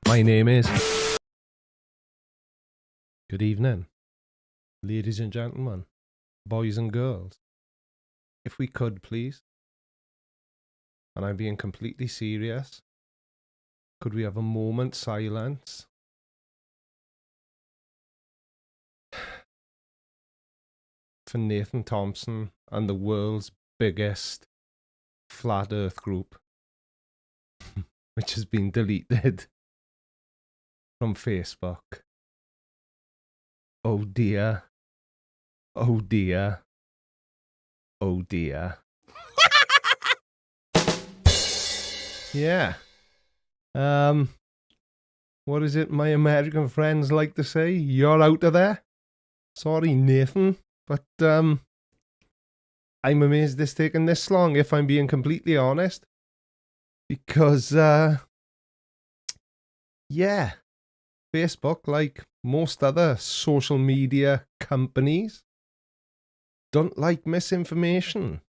My name is... Good evening, ladies and gentlemen, boys and girls. If we could, please, and I'm being completely serious, could we have a moment's silence for Nathan Thompson and the world's biggest flat earth group, which has been deleted from Facebook. Oh dear. Oh dear. Oh dear. Yeah. What is it my American friends like to say? You're out of there? Sorry, Nathan, but I'm amazed it's taken this long, if I'm being completely honest. Because yeah, Facebook, like most other social media companies, don't like misinformation.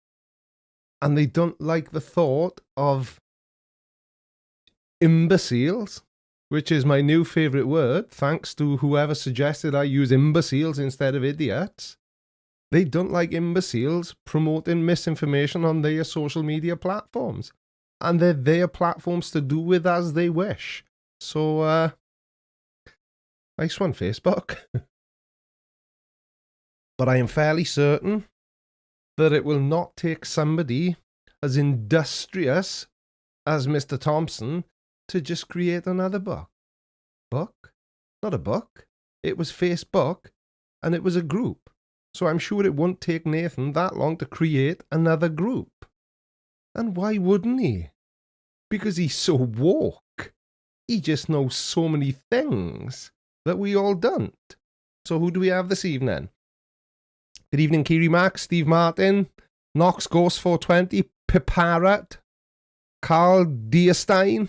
And they don't like the thought of imbeciles, which is my new favourite word, thanks to whoever suggested I use imbeciles instead of idiots. They don't like imbeciles promoting misinformation on their social media platforms. And they're their platforms to do with as they wish. So, nice one, Facebook. But I am fairly certain that it will not take somebody as industrious as Mr. Thompson to just create another book. Book? Not a book. It was Facebook, and it was a group. So I'm sure it won't take Nathan that long to create another group. And why wouldn't he? Because he's so woke. He just knows so many things that we all don't. So who do we have this evening? Good evening, Kiri Max, Steve Martin, Knox Ghost 420, Piparat, Carl Dierstein,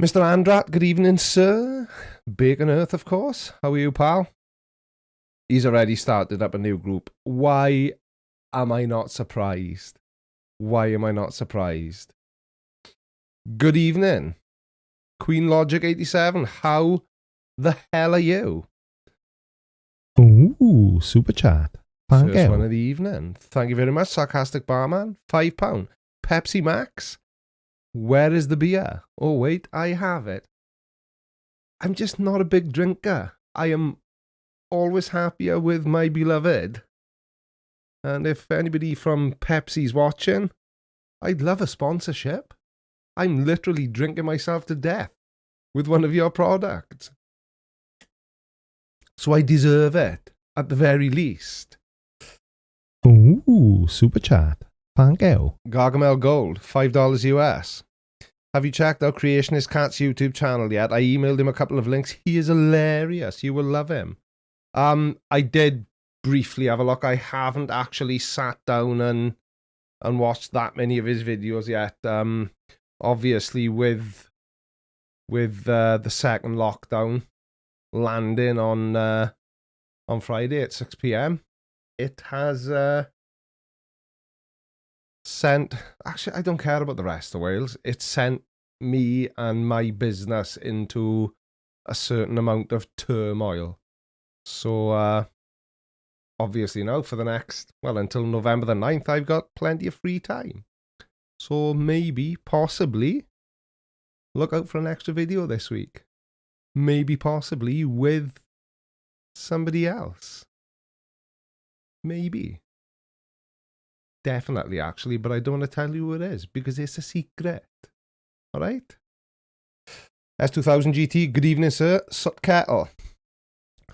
Mr. Andrat, good evening, sir. Bacon Earth, of course. How are you, pal? He's already started up a new group. Why am I not surprised? Why am I not surprised? Good evening, Queen Logic 87. How the hell are you? Ooh, super chat. Thank First one of the evening. Thank you very much, Sarcastic Barman. £5. Pepsi Max. Where is the beer? Oh, wait, I have it. I'm just not a big drinker. I am always happier with my beloved. And if anybody from Pepsi's watching, I'd love a sponsorship. I'm literally drinking myself to death with one of your products. So I deserve it, at the very least. Ooh, super chat. Thank you. Gargamel Gold, $5 US. Have you checked out Creationist Cat's YouTube channel yet? I emailed him a couple of links. He is hilarious. You will love him. I did briefly have a look. I haven't actually sat down and watched that many of his videos yet. Obviously, with the second lockdown landing on Friday at 6 p.m, it has sent... Actually, I don't care about the rest of Wales. It sent me and my business into a certain amount of turmoil. So, obviously now for the next... Well, until November the 9th, I've got plenty of free time. So maybe, possibly, look out for an extra video this week. Maybe, possibly, with somebody else. Maybe. Definitely, actually, but I don't want to tell you who it is, because it's a secret. Alright? S2000 GT, good evening, sir. Sut Kettle.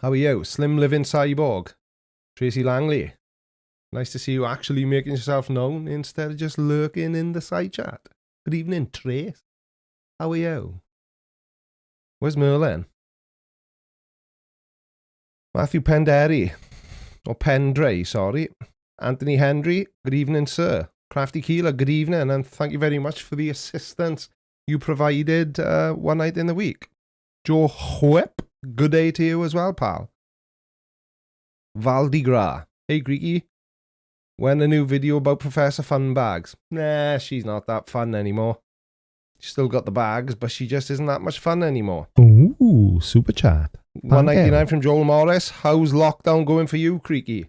How are you? Slim Living Cyborg. Tracy Langley. Nice to see you actually making yourself known instead of just lurking in the side chat. Good evening, Trace. How are you? Where's Merlin? Matthew Penderi. Or Pendray, sorry. Anthony Henry, good evening, sir. Crafty Keeler, good evening, and thank you very much for the assistance you provided one night in the week. Joe Whip, good day to you as well, pal. Valdigra, hey, Creaky. When a new video about Professor Funbags? Nah, she's not that fun anymore. She's still got the bags, but she just isn't that much fun anymore. Ooh, super chat. $1.99 from Joel Morris. How's lockdown going for you, Creaky?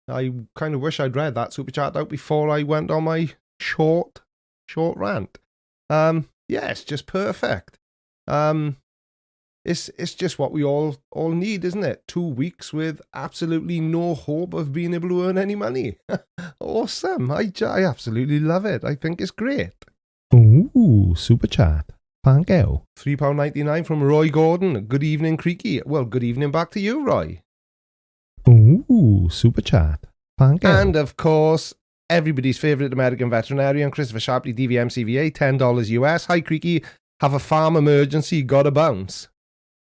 I kind of wish I'd read that super chat out before I went on my short rant. Yeah, it's just perfect. It's just what we all need, isn't it? 2 weeks with absolutely no hope of being able to earn any money. Awesome. I absolutely love it. I think it's great. Ooh, super chat. Thank you. £3.99 from Roy Gordon. Good evening, Creaky. Well, good evening back to you, Roy. Ooh, super chat. Thank you. And of course, everybody's favourite American veterinarian, Christopher Shapley, DVM CVA, $10 US. Hi, Creaky. Have a farm emergency. Gotta bounce.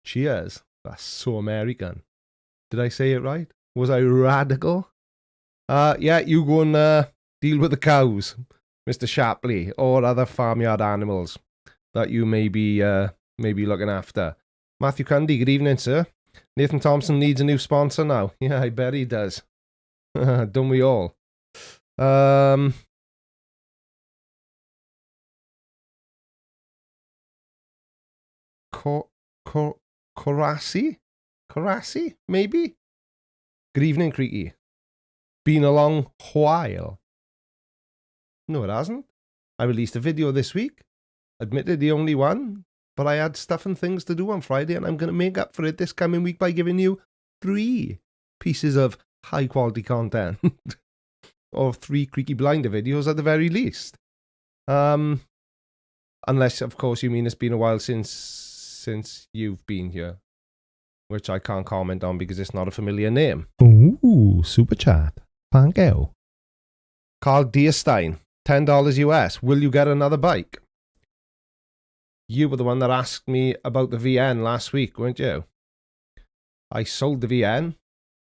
Cheers. That's so American. Did I say it right? Was I radical? Yeah, you go and deal with the cows, Mr. Shapley, or other farmyard animals that you may be looking after. Matthew Cundy, good evening, sir. Nathan Thompson needs a new sponsor now. Yeah, I bet he does. Don't we all? Karasi, maybe? Good evening, Creaky. Been a long while. No, it hasn't. I released a video this week. Admitted the only one. But I had stuff and things to do on Friday, and I'm going to make up for it this coming week by giving you 3 pieces of high-quality content. Or 3 Creaky Blinder videos at the very least. Unless, of course, you mean it's been a while since you've been here. Which I can't comment on because it's not a familiar name. Ooh, super chat. Thank you. Carl Deerstein, $10 US. Will you get another bike? You were the one that asked me about the VN last week, weren't you? I sold the VN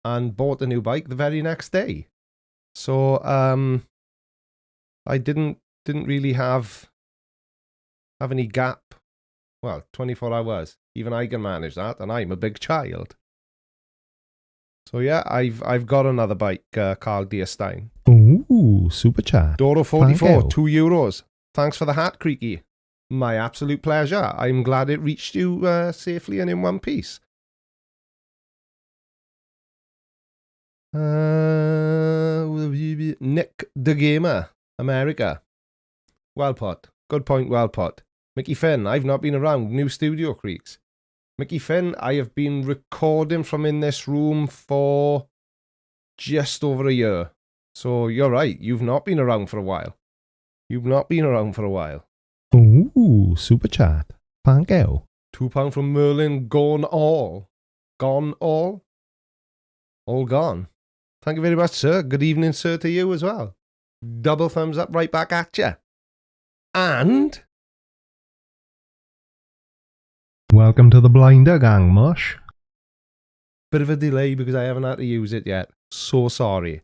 and bought a new bike the very next day. So I didn't really have any gap. Well, 24 hours. Even I can manage that, and I'm a big child. So yeah, I've got another bike, Carl Deerstein. Ooh, super chat. Doro 44, €2. Thanks for the hat, Creaky. My absolute pleasure. I'm glad it reached you safely and in one piece. Nick the Gamer, America. Well put. Good point, well put. Mickey Finn, I've not been around. New studio creaks. Mickey Finn, I have been recording from in this room for just over a year. So you're right, you've not been around for a while. You've not been around for a while. Ooh, super chat. Thank you. £2 from Merlin, gone all. Gone all? All gone. Thank you very much, sir. Good evening, sir, to you as well. Double thumbs up right back at you. And... welcome to the Blinder Gang, Mush. Bit of a delay because I haven't had to use it yet. So sorry.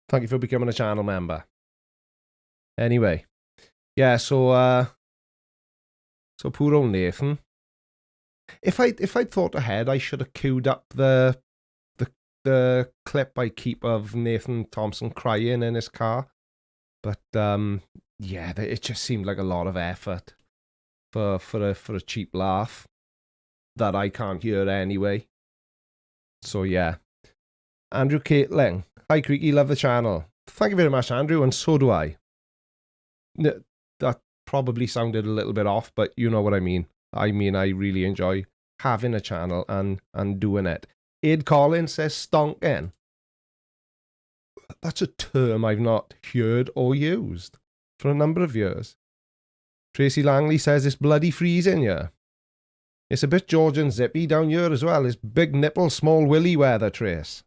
Thank you for becoming a channel member. Anyway, yeah, so poor old Nathan. If I'd thought ahead, I should have queued up the clip I keep of Nathan Thompson crying in his car. But yeah, it just seemed like a lot of effort for a cheap laugh that I can't hear anyway. So yeah, Andrew Caitling, hi Creaky, love the channel. Thank you very much, Andrew, and so do I. That probably sounded a little bit off, but you know what I mean. I really enjoy having a channel and doing it. Ed Collins says stonking. That's a term I've not heard or used for a number of years. Tracy Langley says it's bloody freezing here. It's a bit George and Zippy down here as well. It's big nipple, small willy weather, Trace.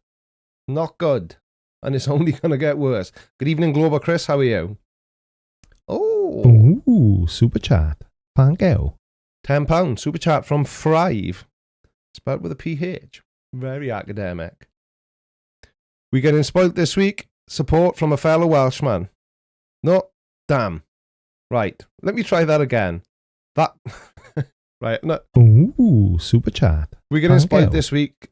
Not good. And it's only going to get worse. Good evening, Glober Chris. How are you? Oh. Ooh, super chat. Thank you. £10 super chat from Thrive. Spelled with a PH. Very academic. We getting spoilt this week. Support from a fellow Welshman. No, damn. Right. Let me try that again. That. Right. No. Ooh, super chat. We getting spoilt this week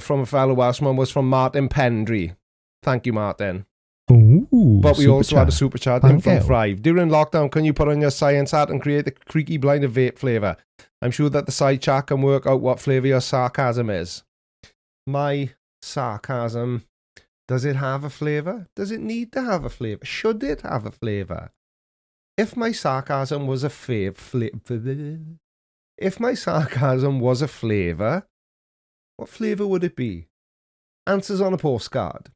from a fellow Welshman was from Martin Pendry. Thank you, Martin. Ooh, But we super also had a chat. super chat in Thank from you. Thrive. During lockdown, can you put on your science hat and create the creaky blinded vape flavour? I'm sure that the side chat can work out what flavour your sarcasm is. My sarcasm, does it have a flavour? Does it need to have a flavour? Should it have a flavour? If my sarcasm was a if my sarcasm was a flavour, what flavour would it be? Answers on a postcard.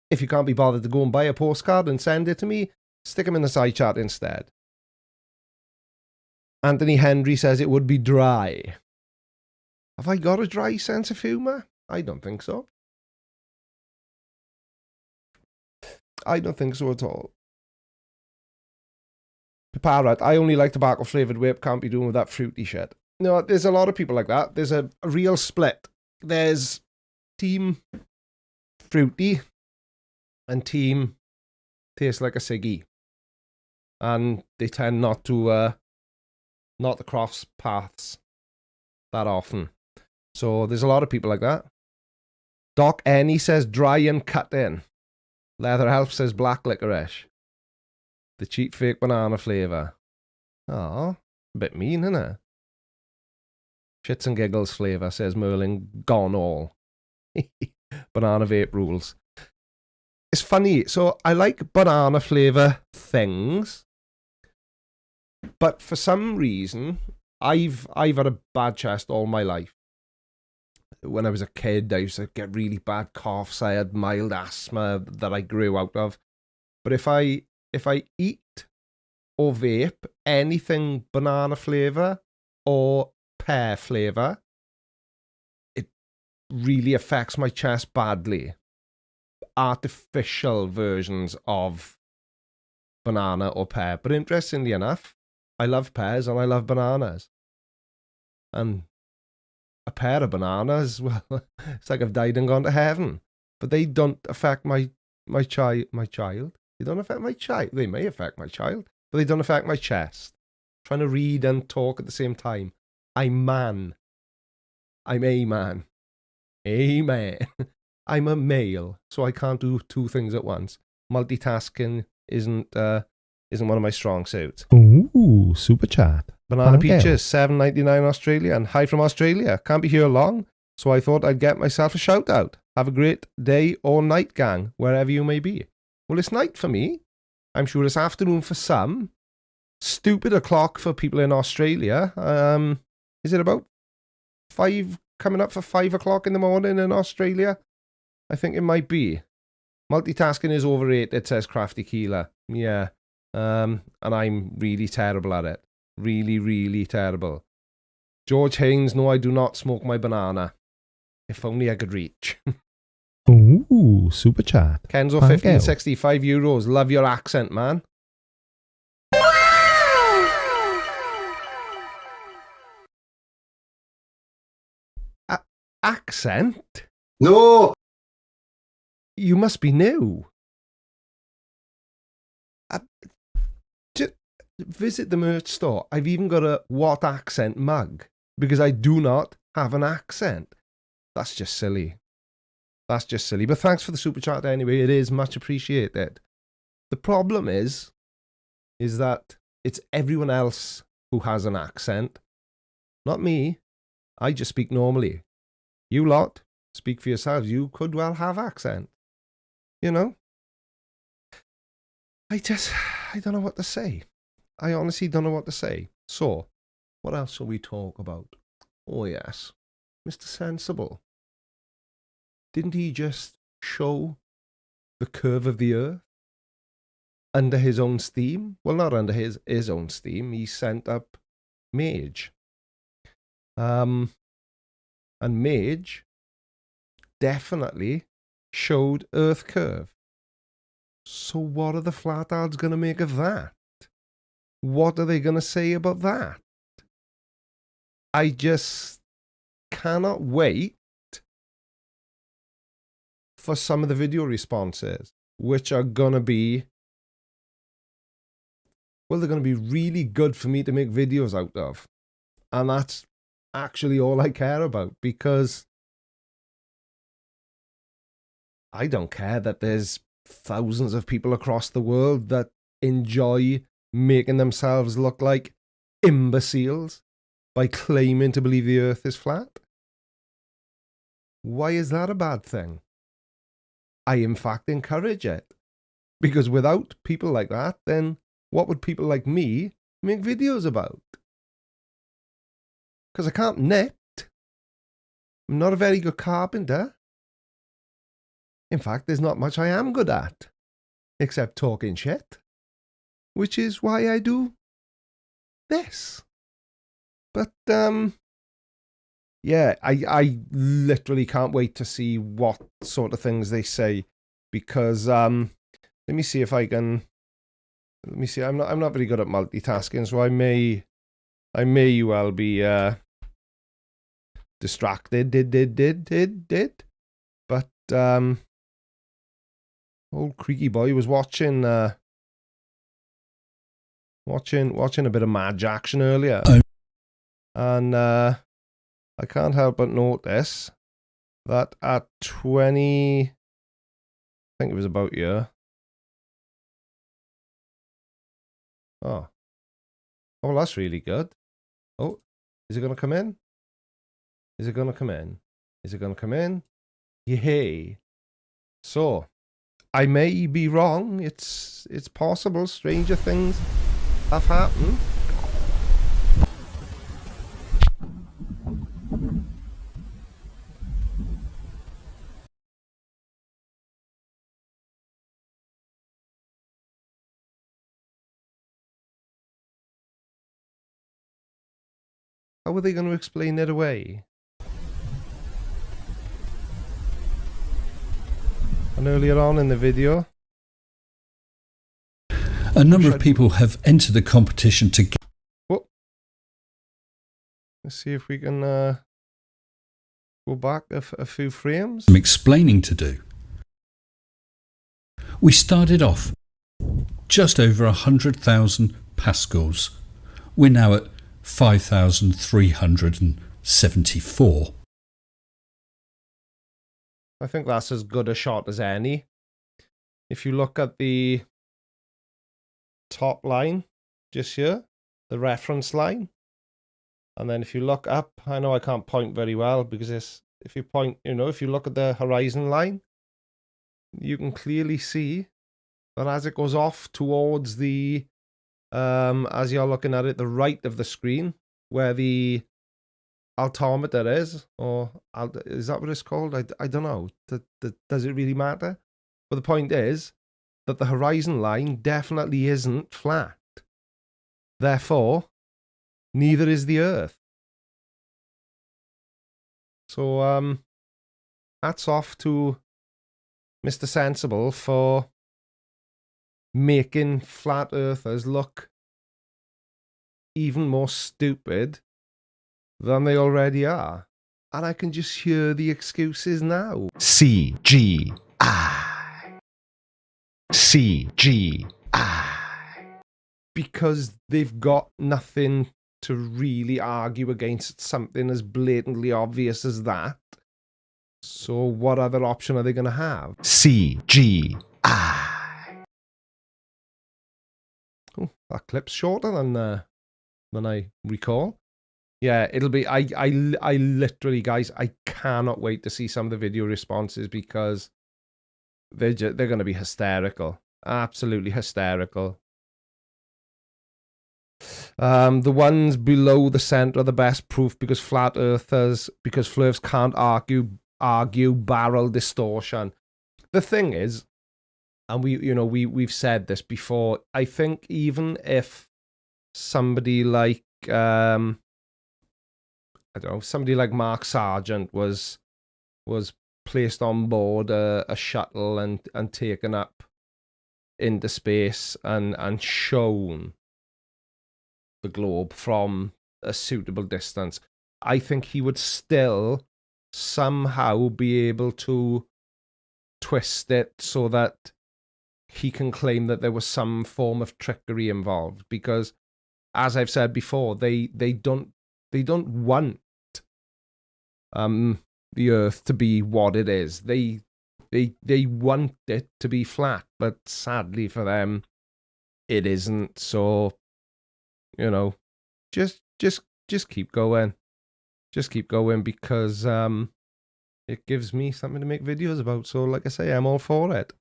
If you can't be bothered to go and buy a postcard and send it to me, stick them in the side chat instead. Anthony Henry says it would be dry. Have I got a dry sense of humour? I don't think so. I don't think so at all. Parrot, I only like tobacco flavoured vape, can't be doing with that fruity shit. No, there's a lot of people like that. There's a real split. There's team fruity and team tastes like a ciggy. And they tend not to cross paths that often. So there's a lot of people like that. Doc Annie says dry and cut in. Leather Elf says black licorice. The cheap fake banana flavour. Oh, a bit mean, isn't it? Shits and giggles flavour, says Merlin. Gone all. Banana vape rules. It's funny. So I like banana flavour things. But for some reason, I've had a bad chest all my life. When I was a kid, I used to get really bad coughs. I had mild asthma that I grew out of. But if I eat or vape anything banana flavour or pear flavour, it really affects my chest badly. Artificial versions of banana or pear. But interestingly enough, I love pears and I love bananas. And a pair of bananas, well, it's like I've died and gone to heaven. But they don't affect my child. They don't affect my child. They may affect my child, but they don't affect my chest. I'm trying to read and talk at the same time. I'm man. I'm a man. Amen. I'm a male, so I can't do two things at once. Multitasking isn't one of my strong suits. Ooh, super chat. Banana Thank you. Peaches, $7.99 Australian. Hi from Australia. Can't be here long, so I thought I'd get myself a shout out. Have a great day or night, gang, wherever you may be. Well, it's night for me. I'm sure it's afternoon for some. Stupid o'clock for people in Australia. Is it about 5, coming up for 5 o'clock in the morning in Australia? I think it might be. Multitasking is overrated, says Crafty Keeler. Yeah. And I'm really terrible at it. Really, really terrible. George Haynes, no, I do not smoke my banana. If only I could reach. Ooh, super chat. Kenzo, Thank you. 1565 euros. Love your accent, man. Accent? No! You must be new. Visit the merch store. I've even got a what accent mug because I do not have an accent. That's just silly. That's just silly. But thanks for the super chat anyway. It is much appreciated. The problem is that it's everyone else who has an accent. Not me. I just speak normally. You lot, speak for yourselves. You could well have accent. You know? I don't know what to say. I honestly don't know what to say. So, what else shall we talk about? Oh yes, Mr. Sensible. Didn't he just show the curve of the earth under his own steam? Well, not under his own steam. He sent up Mage. And Mage definitely showed Earth curve. So what are the flatards going to make of that? What are they going to say about that? I just cannot wait for some of the video responses, which are going to be, well, they're going to be really good for me to make videos out of. And that's actually all I care about, because I don't care that there's thousands of people across the world that enjoy making themselves look like imbeciles by claiming to believe the earth is flat. Why is that a bad thing? I, in fact, encourage it. Because without people like that, then what would people like me make videos about? Because I can't knit. I'm not a very good carpenter. In fact, there's not much I am good at, except talking shit. Which is why I do this. But, yeah, I literally can't wait to see what sort of things they say. Because, let me see if I can... Let me see, I'm not very good at multitasking, so I may well be distracted. But old Creaky boy was watching a bit of Mad action earlier, and I can't help but notice that at 20, I think it was about here. Oh, well, that's really good. Oh, is it going to come in? Is it going to come in? Is it going to come in? Yay. So, I may be wrong. It's possible. Stranger things have happened. How are they going to explain it away? And earlier on in the video, a number of people have entered the competition to get... Oh. Let's see if we can go back a few frames. Some explaining to do. We started off just over 100,000 pascals. We're now at 5,374. I think that's as good a shot as any. If you look at the top line, just here, the reference line, and then if you look up, I know I can't point very well because if you point, if you look at the horizon line, you can clearly see that as it goes off towards the, as you're looking at it, the right of the screen, where the altimeter is, or is that what it's called? I don't know. Does it really matter? But the point is that the horizon line definitely isn't flat. Therefore, neither is the Earth. So, hats off to Mr. Sensible for making flat earthers look even more stupid than they already are. And I can just hear the excuses now. CGI. Because they've got nothing to really argue against something as blatantly obvious as that. So what other option are they going to have? CGI. Oh, that clip's shorter than I recall. Yeah, it'll be. I literally, guys, I cannot wait to see some of the video responses because they're going to be hysterical, absolutely hysterical. The ones below the center are the best proof because flat earthers, because flurfs can't argue barrel distortion. The thing is, and we've said this before. I think even if somebody like I don't know, somebody like Mark Sargent was placed on board a shuttle and taken up into space and shown the globe from a suitable distance, I think he would still somehow be able to twist it so that he can claim that there was some form of trickery involved. Because, as I've said before, they don't want the Earth to be what it is. They they want it to be flat, but sadly for them, it isn't. So, you know, just keep going. Just keep going because it gives me something to make videos about. So, like I say, I'm all for it.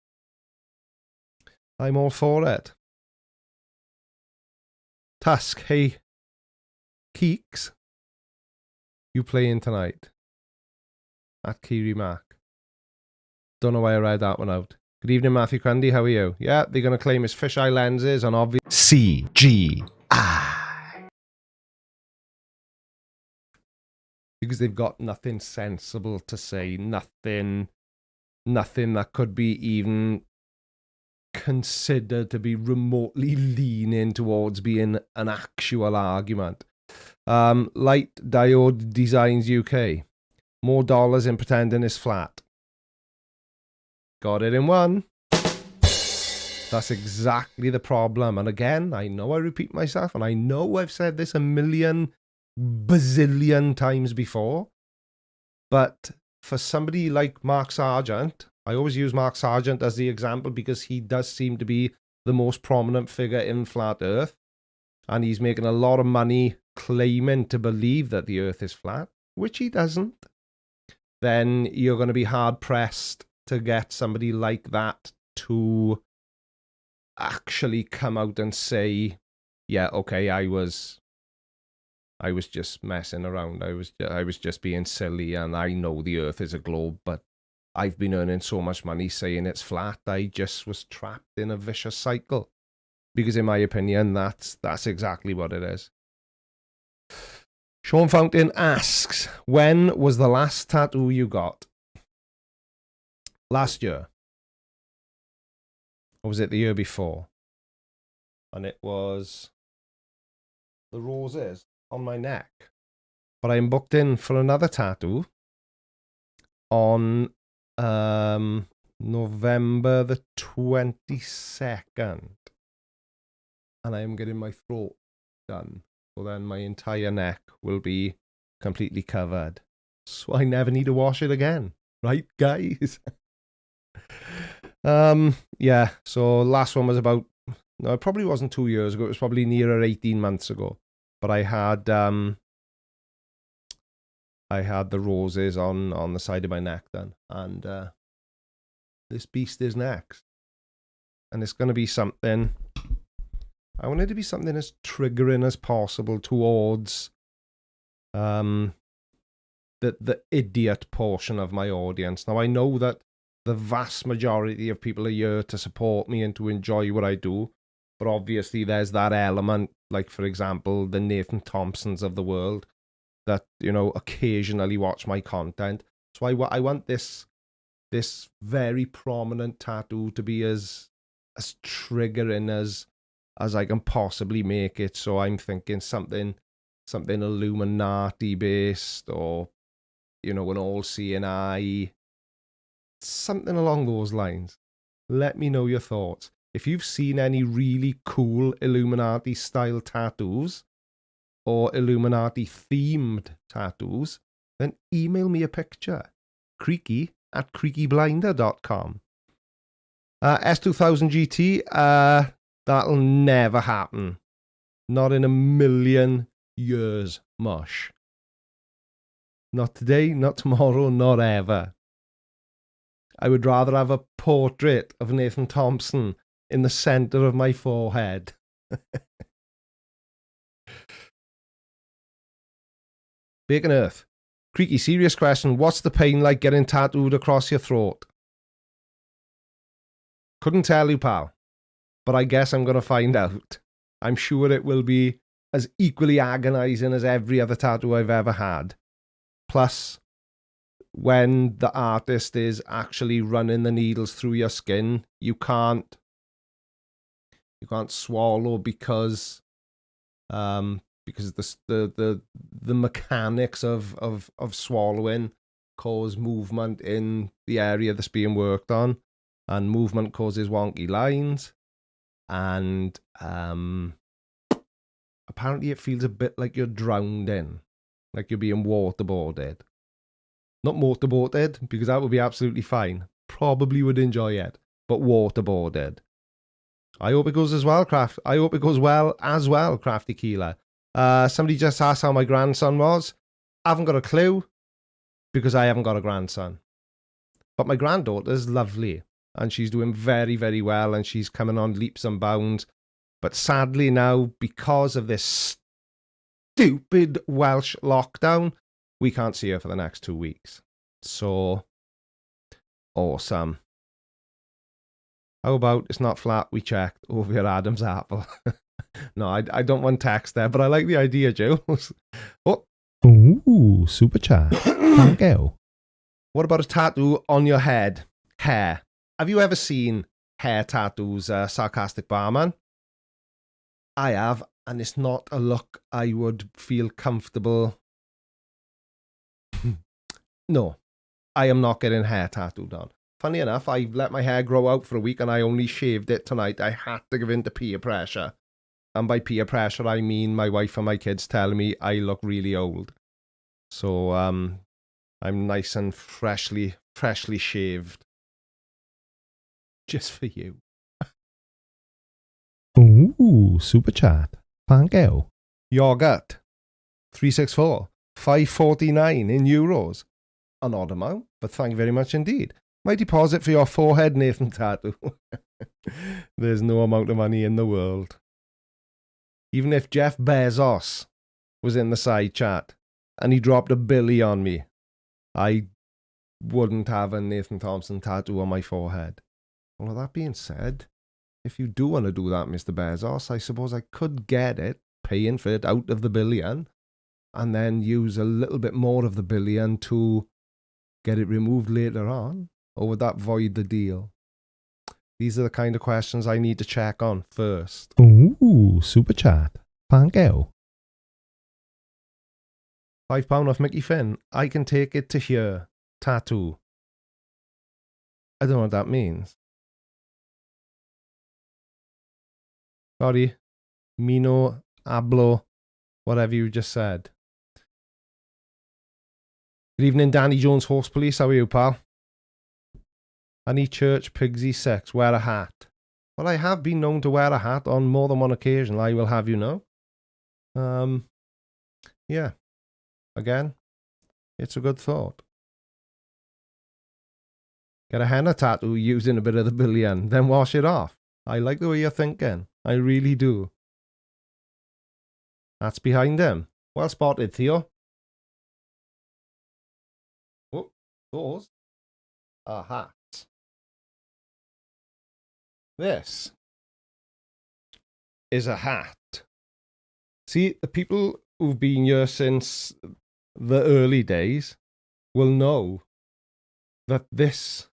I'm all for it. Tusk, hey, Keeks, you playing tonight? At Kiri Mac. Don't know why I read that one out. Good evening, Matthew Cundy. How are you? Yeah, they're going to claim his fisheye lenses and obvious CGI. Because they've got nothing sensible to say. Nothing that could be even considered to be remotely leaning towards being an actual argument. Light Diode Designs UK. More dollars in pretending it's flat. Got it in one. That's exactly the problem. And again, I know I repeat myself, and I know I've said this a million bazillion times before. But for somebody like Mark Sargent, I always use Mark Sargent as the example because he does seem to be the most prominent figure in Flat Earth. And he's making a lot of money claiming to believe that the Earth is flat, which he doesn't. Then you're going to be hard-pressed to get somebody like that to actually come out and say, yeah, okay, I was just messing around. I was just being silly, and I know the Earth is a globe, but I've been earning so much money saying it's flat. I just was trapped in a vicious cycle. Because in my opinion, that's exactly what it is. Sean Fountain asks, when was the last tattoo you got? Last year. Or was it the year before? And it was the roses on my neck. But I'm booked in for another tattoo on November the 22nd. And I am getting my throat done. So then my entire neck will be completely covered. So I never need to wash it again. Right, guys? Yeah, so last one was about, no, it probably wasn't 2 years ago. It was probably nearer 18 months ago. But I had the roses on the side of my neck then. And this beast is next. And it's going to be something, I want it to be something as triggering as possible towards the idiot portion of my audience. Now, I know that the vast majority of people are here to support me and to enjoy what I do. But obviously, there's that element, like, for example, the Nathan Thompsons of the world that, you know, occasionally watch my content. So I want this very prominent tattoo to be as triggering as I can possibly make it. So I'm thinking something Illuminati based, or, you know, an all-seeing eye, something along those lines. Let me know your thoughts. If you've seen any really cool Illuminati style tattoos or Illuminati themed tattoos, then email me a picture. Creaky at creakyblinder.com. S2000 GT, that'll never happen. Not in a million years, mush. Not today, not tomorrow, not ever. I would rather have a portrait of Nathan Thompson in the center of my forehead. Bacon Earth. Creaky, serious question. What's the pain like getting tattooed across your throat? Couldn't tell you, pal. But I guess I'm going to find out. I'm sure it will be as equally agonizing as every other tattoo I've ever had. Plus, when the artist is actually running the needles through your skin, you can't swallow because the mechanics of swallowing cause movement in the area that's being worked on, and movement causes wonky lines, and apparently it feels a bit like you're drowned in, like you're being waterboarded. Not motorboated, because that would be absolutely fine, probably would enjoy it, but waterboarded. I hope it goes as well, I hope it goes well as well, Crafty Keeler. Somebody just asked how my grandson was. I haven't got a clue because I haven't got a grandson. But my granddaughter's lovely and she's doing very, very well and she's coming on leaps and bounds. But sadly now, because of this stupid Welsh lockdown, we can't see her for the next 2 weeks. So, awesome. How about it's not flat, we checked over your Adam's apple. No, I don't want text there, but I like the idea, Jules. Oh. Ooh, super chat. Thank you. What about a tattoo on your head? Hair. Have you ever seen hair tattoos, Sarcastic Barman? I have, and it's not a look I would feel comfortable. No, I am not getting hair tattooed on. Funny enough, I let my hair grow out for a week and I only shaved it tonight. I had to give in to peer pressure. And by peer pressure, I mean my wife and my kids telling me I look really old. So, I'm nice and freshly shaved. Just for you. Ooh, super chat. Thank you. Yogurt. 364. 549 in euros. An odd amount, but thank you very much indeed. My deposit for your forehead, Nathan tattoo. There's no amount of money in the world. Even if Jeff Bezos was in the side chat and he dropped $1 billion on me, I wouldn't have a Nathan Thompson tattoo on my forehead. Well, that being said, if you do want to do that, Mr. Bezos, I suppose I could get it, paying for it out of the $1 billion, and then use a little bit more of the $1 billion to get it removed later on. Or would that void the deal? These are the kind of questions I need to check on first. Ooh, super chat. Thank you. £5 off Mickey Finn. I can take it to here. Tattoo. I don't know what that means. Sorry. Mino, hablo, whatever you just said. Good evening, Danny Jones, Horse Police. How are you, pal? Any church, Pigsy 6, wear a hat. Well, I have been known to wear a hat on more than one occasion, I will have you know. Yeah. Again, it's a good thought. Get a henna tattoo using a bit of the $1 billion, then wash it off. I like the way you're thinking. I really do. That's behind him. Well spotted, Theo. Oh, those are hats. This is a hat. See, the people who've been here since the early days will know that this,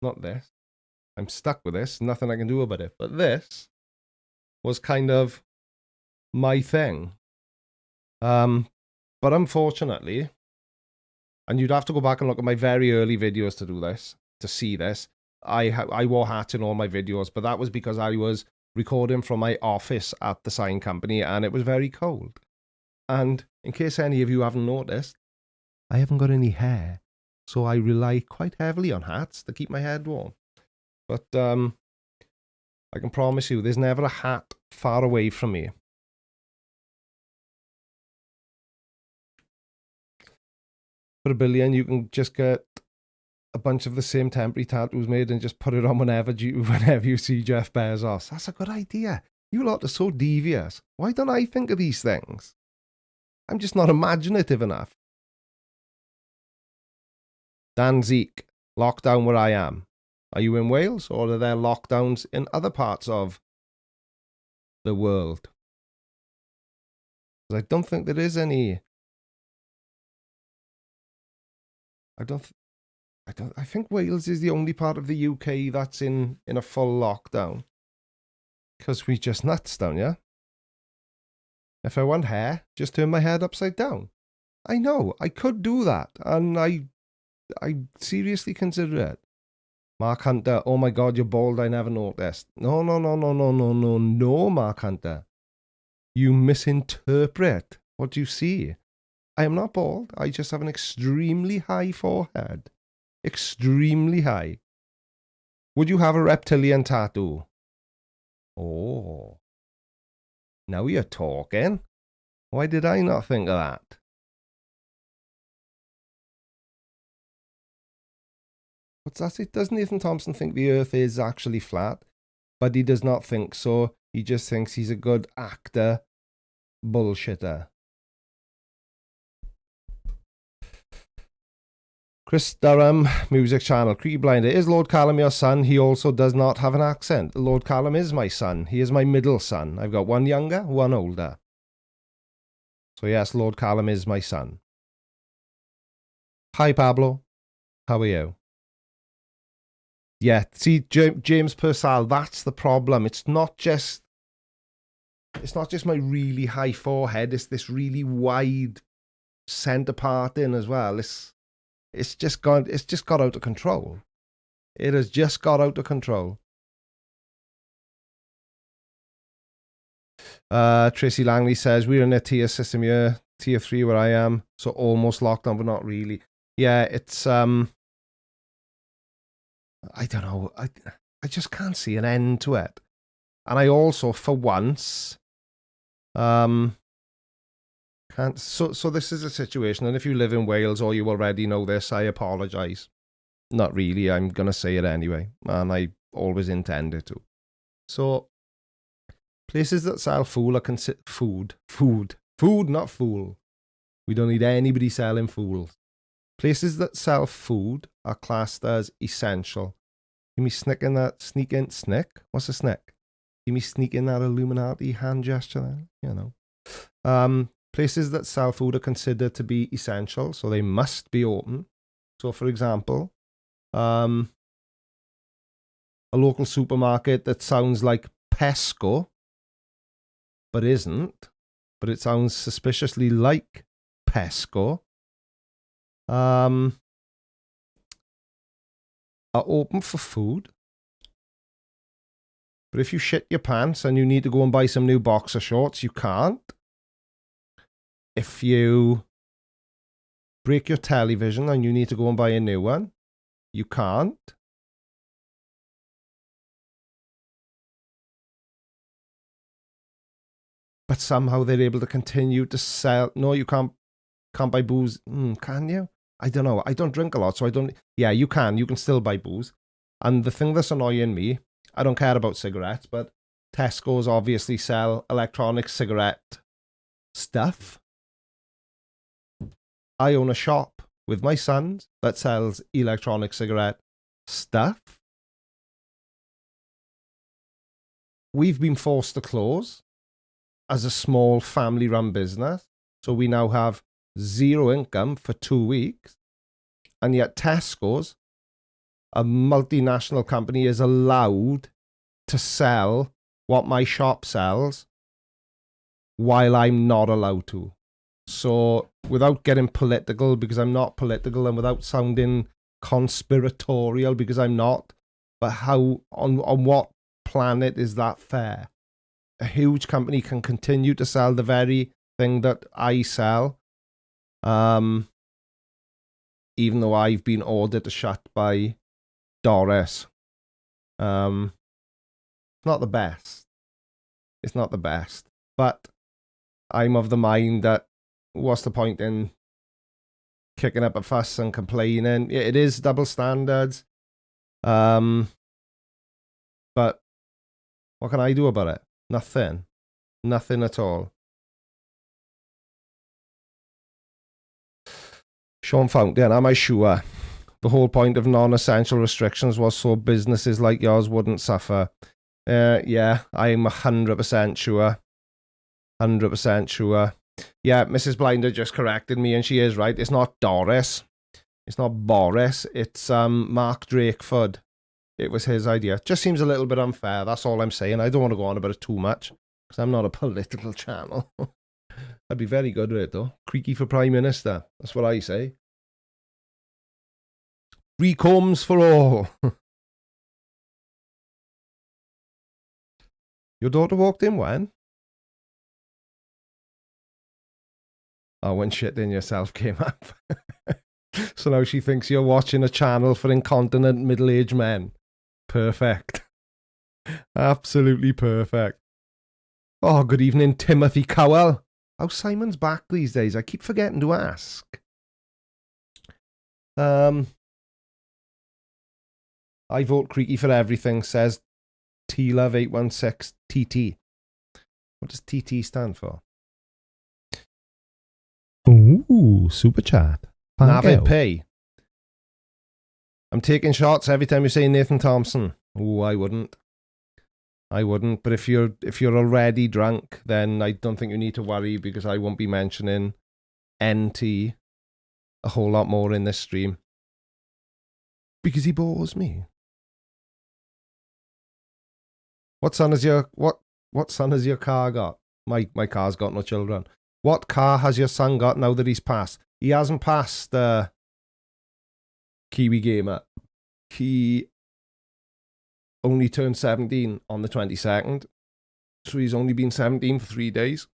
not this, I'm stuck with this, nothing I can do about it, but this was kind of my thing. But unfortunately, and you'd have to go back and look at my very early videos to do this, to see this, I wore hats in all my videos, but that was because I was recording from my office at the sign company and it was very cold. And in case any of you haven't noticed, I haven't got any hair, so I rely quite heavily on hats to keep my head warm. But I can promise you, there's never a hat far away from me. For $1 billion, you can just get a bunch of the same temporary tattoos made and just put it on whenever you see Jeff Bezos. That's a good idea. You lot are so devious. Why don't I think of these things? I'm just not imaginative enough. Dan Zeke, lockdown where I am. Are you in Wales or are there lockdowns in other parts of the world? I don't think there is any. I think Wales is the only part of the UK that's in a full lockdown. Because we just nuts down, yeah? If I want hair, just turn my head upside down. I know, I could do that. And I seriously consider it. Mark Hunter, oh my God, you're bald, I never noticed. No, Mark Hunter. You misinterpret what you see. I am not bald, I just have an extremely high forehead. Extremely high. Would you have a reptilian tattoo? Oh. Now you're talking. Why did I not think of that? What's that? It doesn't Nathan Thompson think the earth is actually flat, but he does not think so. He just thinks he's a good actor. Bullshitter. Chris Durham, music channel. Creaky Blinder. Is Lord Callum your son? He also does not have an accent. Lord Callum is my son. He is my middle son. I've got one younger, one older. So yes, Lord Callum is my son. Hi Pablo. How are you? Yeah, see, James Purcell, that's the problem. It's not just my really high forehead. It's this really wide centre part in as well. It's just got out of control. It has just got out of control. Tracy Langley says, we're in a tier system here, tier 3 where I am, so almost locked on, but not really. Yeah, it's, I don't know, I just can't see an end to it. And I also, for once, can't, so this is a situation, and if you live in Wales or you already know this, I apologise. Not really, I'm going to say it anyway, and I always intended to. So, places that sell food are considered food, not fool. We don't need anybody selling fools. Places that sell food are classed as essential. Give me sneaking that, snick? What's a snick? Give me sneaking that Illuminati hand gesture there, you know. Places that sell food are considered to be essential, so they must be open. So, for example, a local supermarket that sounds like Pesco, but isn't, but it sounds suspiciously like Pesco, are open for food. But if you shit your pants and you need to go and buy some new boxer shorts, you can't. If you break your television and you need to go and buy a new one, you can't. But somehow they're able to continue to sell. No, you can't buy booze. Can you? I don't know. I don't drink a lot, so I don't. Yeah, you can. You can still buy booze. And the thing that's annoying me, I don't care about cigarettes, but Tesco's obviously sell electronic cigarette stuff. I own a shop with my sons that sells electronic cigarette stuff. We've been forced to close as a small family-run business, so we now have zero income for 2 weeks, and yet Tesco's, a multinational company, is allowed to sell what my shop sells while I'm not allowed to. So, without getting political, because I'm not political, and without sounding conspiratorial, because I'm not, but how, on what planet is that fair? A huge company can continue to sell the very thing that I sell, even though I've been ordered to shut by Doris. It's not the best. It's not the best. But I'm of the mind that what's the point in kicking up a fuss and complaining? It is double standards. But what can I do about it? Nothing. Nothing at all. Sean Fountain, am I sure? The whole point of non-essential restrictions was so businesses like yours wouldn't suffer. Yeah, I'm 100% sure. 100% sure. Yeah, Mrs. Blinder just corrected me, and she is right. It's not Doris. It's not Boris. It's Mark Drakeford. It was his idea. Just seems a little bit unfair. That's all I'm saying. I don't want to go on about it too much, because I'm not a political channel. I'd be very good with it, though. Creaky for Prime Minister. That's what I say. Free combs for all. Your daughter walked in when? Oh, when Shit In Yourself came up. So now she thinks you're watching a channel for incontinent middle-aged men. Perfect. Absolutely perfect. Oh, good evening, Timothy Cowell. How's Simon's back these days? I keep forgetting to ask. I vote Creaky for everything, says TLove816TT. What does TT stand for? Ooh, super chat. Navid Pay. I'm taking shots every time you say Nathan Thompson. Ooh, I wouldn't. But if you're already drunk, then I don't think you need to worry, because I won't be mentioning NT a whole lot more in this stream, because he bores me. What son has your car got? My car's got no children. What car has your son got now that he's passed? He hasn't passed Kiwi Gamer. He only turned 17 on the 22nd. So he's only been 17 for 3 days.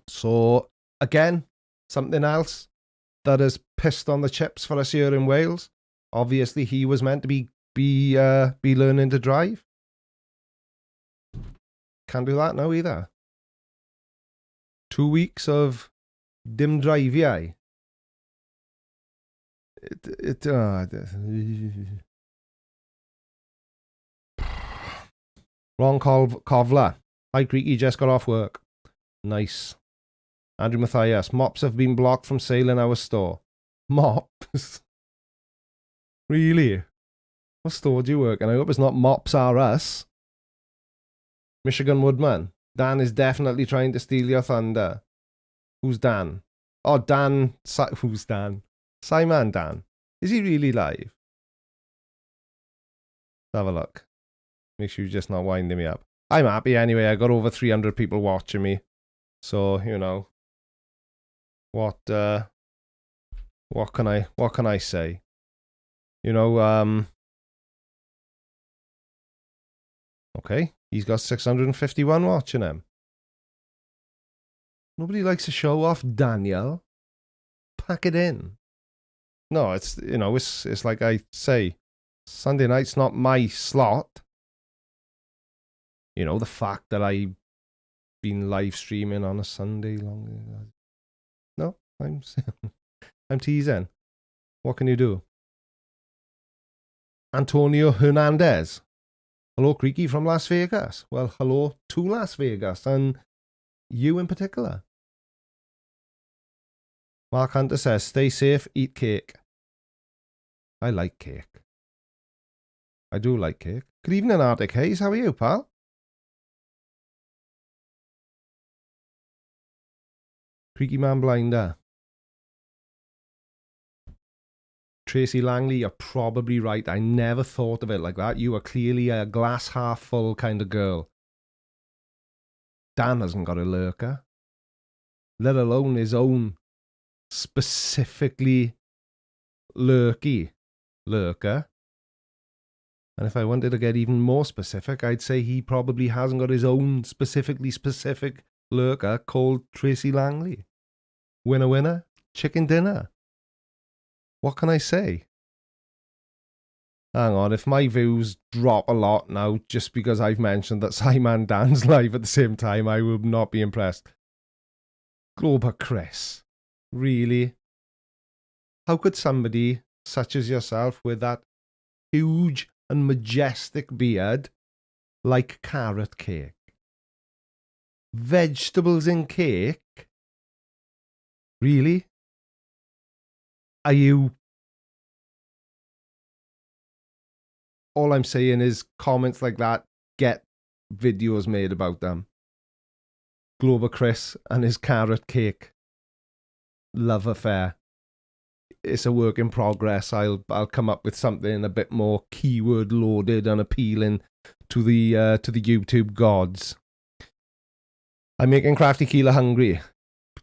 So, again, something else that has pissed on the chips for us here in Wales. Obviously, he was meant to be learning to drive. Can't do that now either. 2 weeks of dim drive, yeah. Ron Kovler. Hi, Creaky, just got off work. Nice. Andrew Matthias. Mops have been blocked from sale in our store. Mops? Really? What store do you work in? I hope it's not Mops R Us. Michigan Woodman. Dan is definitely trying to steal your thunder. Who's Dan? Oh, Dan. Who's Dan? Simon Dan. Is he really live? Let's have a look. Make sure you're just not winding me up. I'm happy anyway. I got over 300 people watching me. So, you know. What can I say? You know, okay. He's got 651 watching him. Nobody likes to show off, Daniel. Pack it in. No, it's, you know, it's like I say, Sunday night's not my slot. You know, the fact that I've been live streaming on a Sunday long. No, I'm teasing. What can you do? Antonio Hernandez. Hello, Creaky from Las Vegas. Well, hello to Las Vegas, and you in particular. Mark Hunter says, stay safe, eat cake. I like cake. I do like cake. Good evening, Arctic Hayes. How are you, pal? Creaky Man Blinder. Tracy Langley, you're probably right. I never thought of it like that. You are clearly a glass half full kind of girl. Dan hasn't got a lurker. Let alone his own specifically lurker. And if I wanted to get even more specific, I'd say he probably hasn't got his own specifically specific lurker called Tracy Langley. Winner, winner, chicken dinner. What can I say? Hang on, if my views drop a lot now just because I've mentioned that Simon Dan's live at the same time, I will not be impressed. Glober Chris. Really? How could somebody such as yourself with that huge and majestic beard like carrot cake? Vegetables in cake? Really? Are you... All I'm saying is comments like that get videos made about them. Glober Chris and his carrot cake love affair. It's a work in progress. I'll come up with something a bit more keyword loaded and appealing to the YouTube gods. I'm making Crafty Keeler hungry.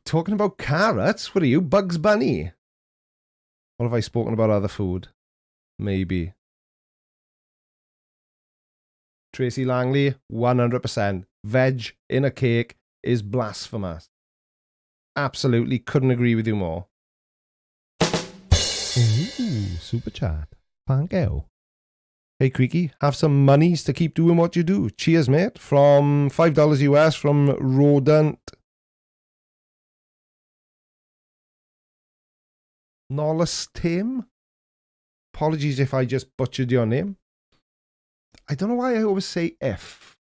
Talking about carrots? What are you, Bugs Bunny? Or have I spoken about other food? Maybe. Tracy Langley, 100%. Veg in a cake is blasphemous. Absolutely couldn't agree with you more. Ooh, super chat. Thank you. Hey, Creaky, have some monies to keep doing what you do. Cheers, mate. From $5 US from Rodent. Nolus Tim. Apologies if I just butchered your name. I don't know why I always say if.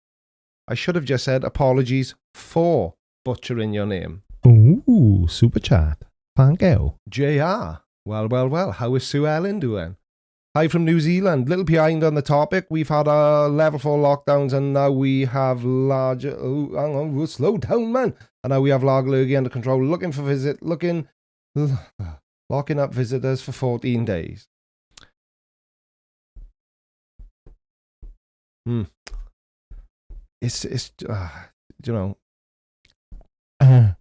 I should have just said apologies for butchering your name. Ooh, super chat. Thank you. JR. Well. How is Sue Ellen doing? Hi from New Zealand. Little behind on the topic. We've had our level 4 lockdowns and now we have larger... Oh, hang on. We'll slow down, man. And now we have Larglurgi under control. Looking for visit. Locking up visitors for 14 days. It's you know... I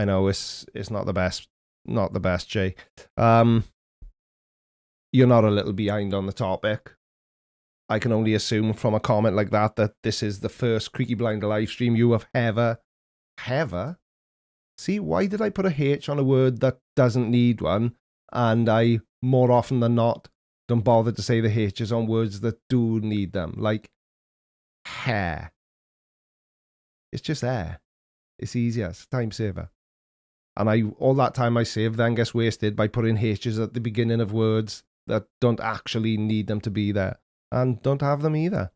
know it's not the best. Not the best, Jay. You're not a little behind on the topic. I can only assume from a comment like that that this is the first Creaky Blinder live stream you have ever. See, why did I put a H on a word that doesn't need one? And I, more often than not, don't bother to say the H's on words that do need them. Like, hair. It's just hair. It's easier. It's a time saver. And all that time I saved then gets wasted by putting H's at the beginning of words that don't actually need them to be there. And don't have them either.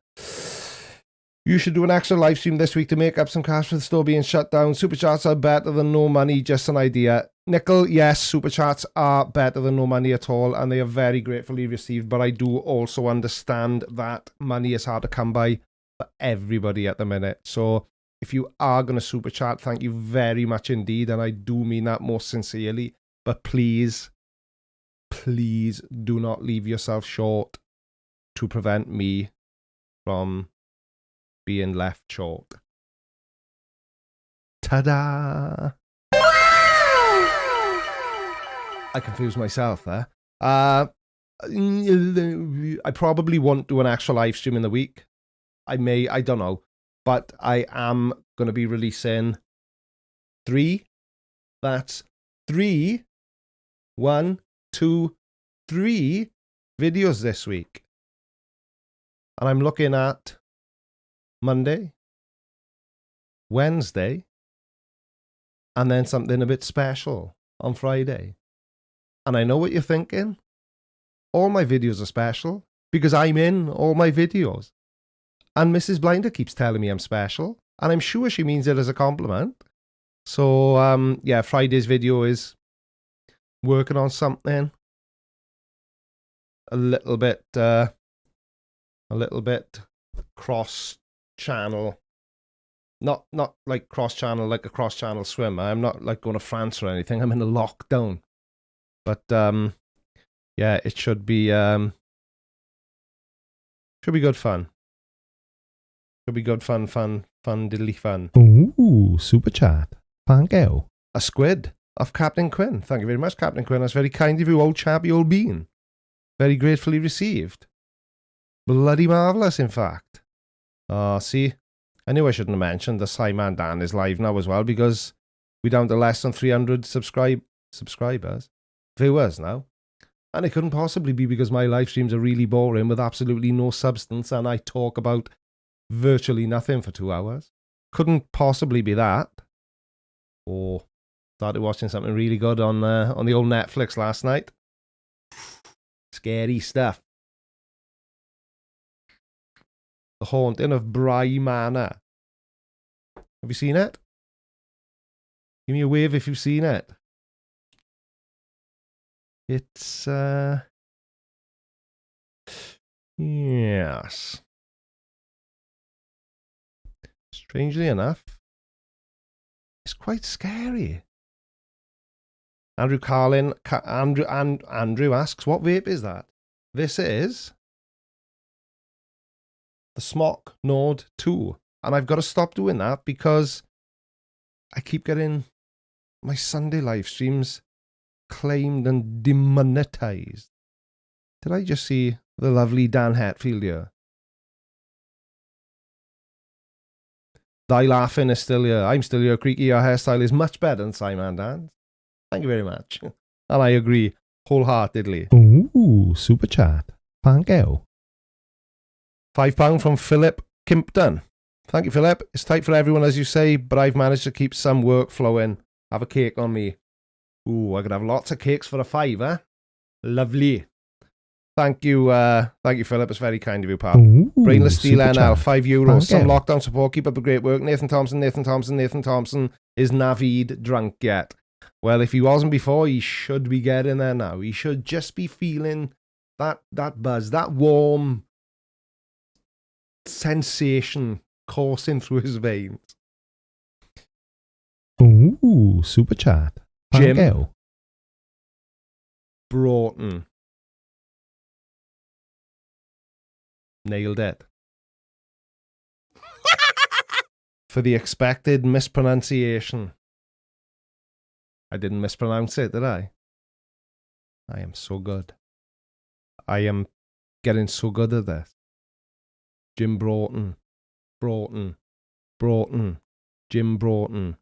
You should do an extra live stream this week to make up some cash for the store being shut down. Super chats are better than no money, just an idea. Nickel, yes, super chats are better than no money at all, and they are very gratefully received. But I do also understand that money is hard to come by for everybody at the minute. So if you are going to super chat, thank you very much indeed. And I do mean that most sincerely. But please do not leave yourself short to prevent me from being left short. Ta-da! I confused myself there. I probably won't do an actual live stream in the week. I don't know. But I am going to be releasing 3. That's 3. 1, 2, 3 videos this week. And I'm looking at Monday, Wednesday, and then something a bit special on Friday. And I know what you're thinking. All my videos are special because I'm in all my videos. And Mrs. Blinder keeps telling me I'm special. And I'm sure she means it as a compliment. So, yeah, Friday's video is working on something a little bit cross-channel. Not like cross-channel, like a cross-channel swimmer. I'm not like going to France or anything. I'm in a lockdown. But, yeah, it should be good fun. Should be good fun, diddly fun. Ooh, super chat. Thank you. A squid of Captain Quinn. Thank you very much, Captain Quinn. That's very kind of you, old chappy old bean. Very gratefully received. Bloody marvellous, in fact. See, I knew I shouldn't have mentioned the Simon Dan is live now as well because we're down to less than 300 viewers now. And it couldn't possibly be because my live streams are really boring with absolutely no substance and I talk about virtually nothing for 2 hours. Couldn't possibly be that. Or started watching something really good on the old Netflix last night. Scary stuff. The Haunting of Bry Manor. Have you seen it? Give me a wave if you've seen it. It's yes. Strangely enough, it's quite scary. Andrew asks, what vape is that? This is the Smock Node 2. And I've got to stop doing that because I keep getting my Sunday live streams claimed and demonetized. Did I just see the lovely Dan Hetfield here? Thy laughing is still here. I'm still here, Creaky. Your hairstyle is much better than Simon Dan's. Thank you very much. And I agree wholeheartedly. Ooh, super chat. Thank you. £5 from Philip Kimpton. Thank you, Philip. It's tight for everyone, as you say, but I've managed to keep some work flowing. Have a cake on me. Ooh, I could have lots of cakes for a £5. Lovely. Thank you, Philip. It's very kind of you, pal. Ooh, Brainless Steel super NL, chat. €5. Some Thank you. lockdown support. Keep up the great work. Nathan Thompson. Is Naveed drunk yet? Well, if he wasn't before, he should be getting there now. He should just be feeling that buzz, that warm sensation coursing through his veins. Ooh, super chat. Jim. Thank you. Broughton. Nailed it. For the expected mispronunciation. I didn't mispronounce it, did I? I am so good. I am getting so good at this. Jim Broughton. Broughton. Jim Broughton.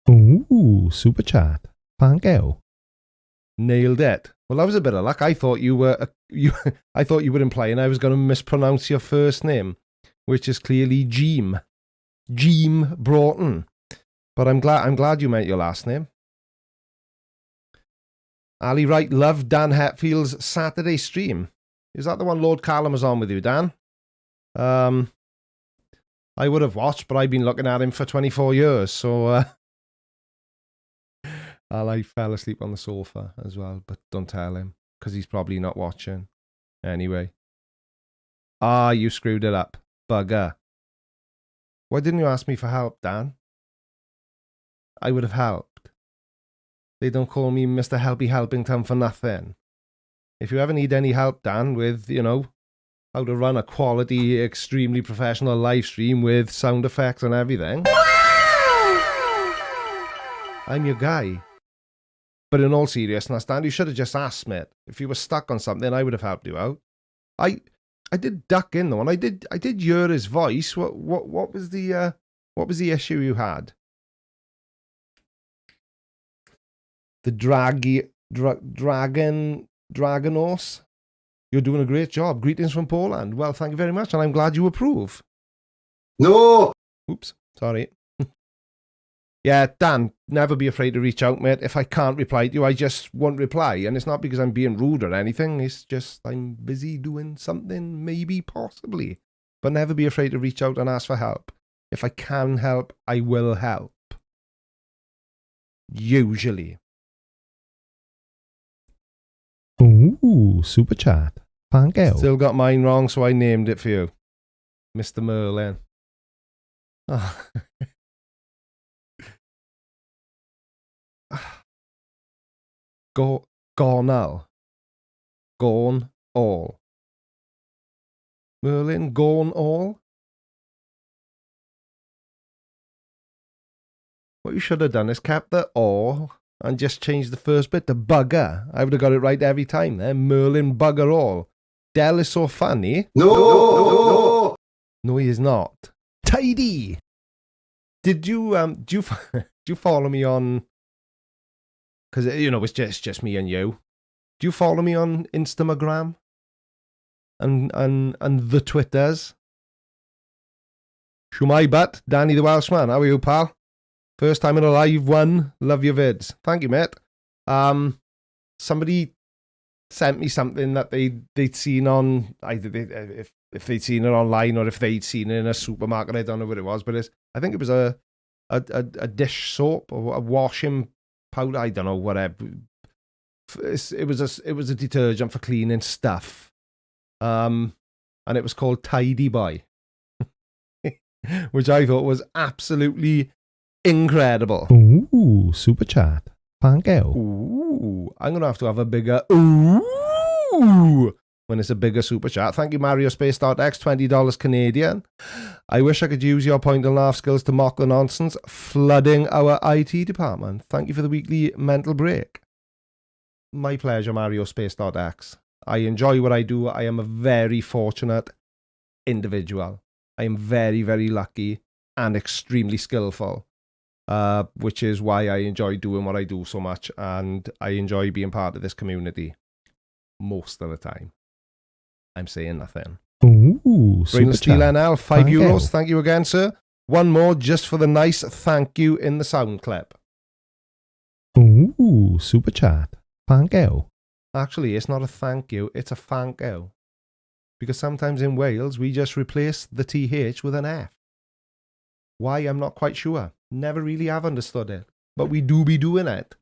Ooh, super chat. Thank you. Nailed it. Well, that was a bit of luck. I thought you were I thought you were implying I was going to mispronounce your first name, which is clearly Jim Broughton. But I'm glad you meant your last name. Ali Wright loved Dan Hetfield's Saturday stream. Is that the one Lord Callum was on with you, Dan? I would have watched, but I've been looking at him for 24 years, so I fell asleep on the sofa as well, but don't tell him, because he's probably not watching. Anyway. You screwed it up. Bugger. Why didn't you ask me for help, Dan? I would have helped. They don't call me Mr. Helpy Helpington for nothing. If you ever need any help, Dan, with, how to run a quality, extremely professional live stream with sound effects and everything, I'm your guy. But in all seriousness, Dan, you should have just asked me. If you were stuck on something, I would have helped you out. I did duck in though, and I did hear his voice. What was the issue you had? The Dragonos. You're doing a great job. Greetings from Poland. Well, thank you very much, and I'm glad you approve. No! Oops, sorry. Yeah, Dan, never be afraid to reach out, mate. If I can't reply to you, I just won't reply. And it's not because I'm being rude or anything. It's just I'm busy doing something, maybe, possibly. But never be afraid to reach out and ask for help. If I can help, I will help. Usually. Ooh, super chat. Thank you. Still got mine wrong, so I named it for you. Mr. Merlin. Oh. Gone all. Merlin, gone all? What you should have done is kept the all and just changed the first bit to bugger. I would have got it right every time then. Merlin, bugger all. Del is so funny. No! No, he is not. Tidy! Did you, do you follow me on... Because, it's just me and you. Do you follow me on Instagram? And the Twitters? Shumai Butt, Danny the Welshman. How are you, pal? First time in a live one. Love your vids. Thank you, mate. Somebody sent me something that they'd seen on... if they'd seen it online or if they'd seen it in a supermarket. I don't know what it was, but I think it was a dish soap or a washing powder, I don't know, whatever. It was a detergent for cleaning stuff, and it was called Tidy Boy, which I thought was absolutely incredible. Ooh, super chat. Thank you. Ooh, I'm gonna have to have a bigger ooh when it's a bigger super chat. Thank you, Mario Space X, $20 Canadian. I wish I could use your point and laugh skills to mock the nonsense flooding our IT department. Thank you for the weekly mental break. My pleasure, Mario Space X. I enjoy what I do. I am a very fortunate individual. I am very, very lucky and extremely skillful, which is why I enjoy doing what I do so much, and I enjoy being part of this community most of the time. I'm saying nothing. Ooh, super Brainless Steel chat. NL, €5. Thank you. Thank you again, sir. One more just for the nice thank you in the sound clip. Ooh, super chat. Thank you. Actually, it's not a thank you, it's a thank you. Because sometimes in Wales, we just replace the TH with an F. Why, I'm not quite sure. Never really have understood it. But we do be doing it.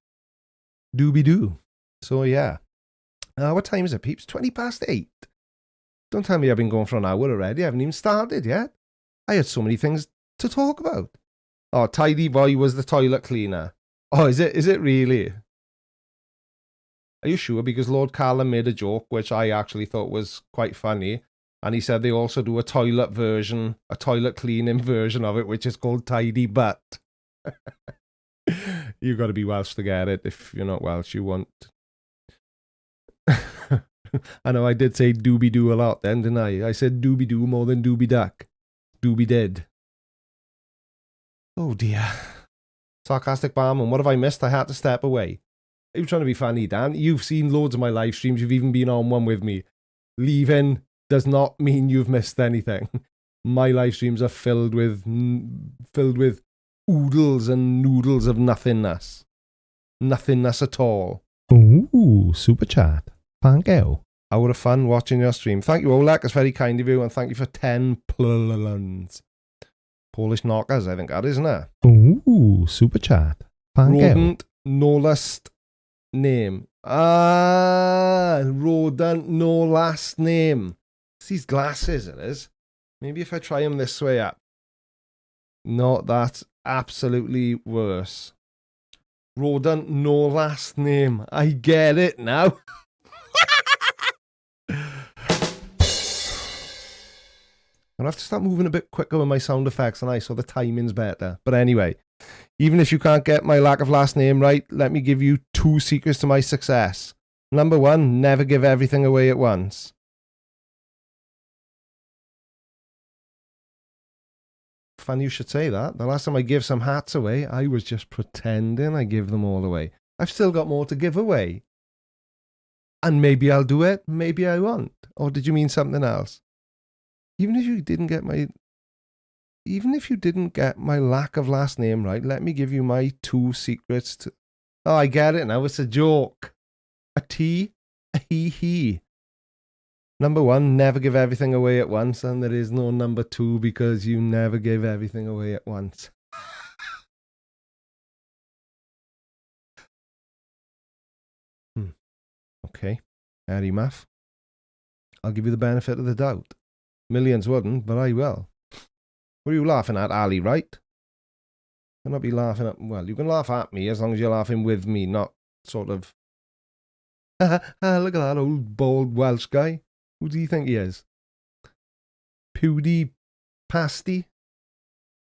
Do be do. So, yeah. What time is it, peeps? 8:20. Don't tell me I've been going for an hour already. I haven't even started yet. I had so many things to talk about. Oh, Tidy Boy was the toilet cleaner. Oh, is it really? Are you sure? Because Lord Callum made a joke, which I actually thought was quite funny. And he said they also do a toilet version, a toilet cleaning version of it, which is called Tidy Butt. You've got to be Welsh to get it. If you're not Welsh, you won't. I know I did say doobie-doo a lot then, didn't I? I said doobie-doo more than doobie-duck. Doobie-dead. Oh dear. Sarcastic Barman, what have I missed? I had to step away. Are you trying to be funny, Dan? You've seen loads of my live streams. You've even been on one with me. Leaving does not mean you've missed anything. My live streams are filled with oodles and noodles of nothingness. Nothingness at all. Ooh, super chat. Thank you. Hour of fun watching your stream. Thank you, Olak. It's very kind of you. And thank you for 10 plunds. Polish knockers, I think that is, isn't it? Ooh, super chat. Thank you. Rodent, no last name. Rodent, no last name. It's these glasses, it is. Maybe if I try them this way up. No, that's absolutely worse. Rodent, no last name. I get it now. I'll have to start moving a bit quicker with my sound effects, and so the timing's better. But anyway, even if you can't get my lack of last name right, let me give you 2 secrets to my success. Number 1, never give everything away at once. Funny you should say that. The last time I gave some hats away, I was just pretending I give them all away. I've still got more to give away. And maybe I'll do it, maybe I won't. Or did you mean something else? Even if you didn't get my lack of last name right, let me give you my 2 secrets to... Oh, I get it now. It's a joke. A T, a he. Number 1, never give everything away at once. And there is no number 2 because you never give everything away at once. Okay. Harry Muff. I'll give you the benefit of the doubt. Millions wouldn't, but I will. What are you laughing at, Ali, right? You'll not be laughing at... Well, you can laugh at me as long as you're laughing with me, not sort of... Look at that old bald Welsh guy. Who do you think he is? Pasty?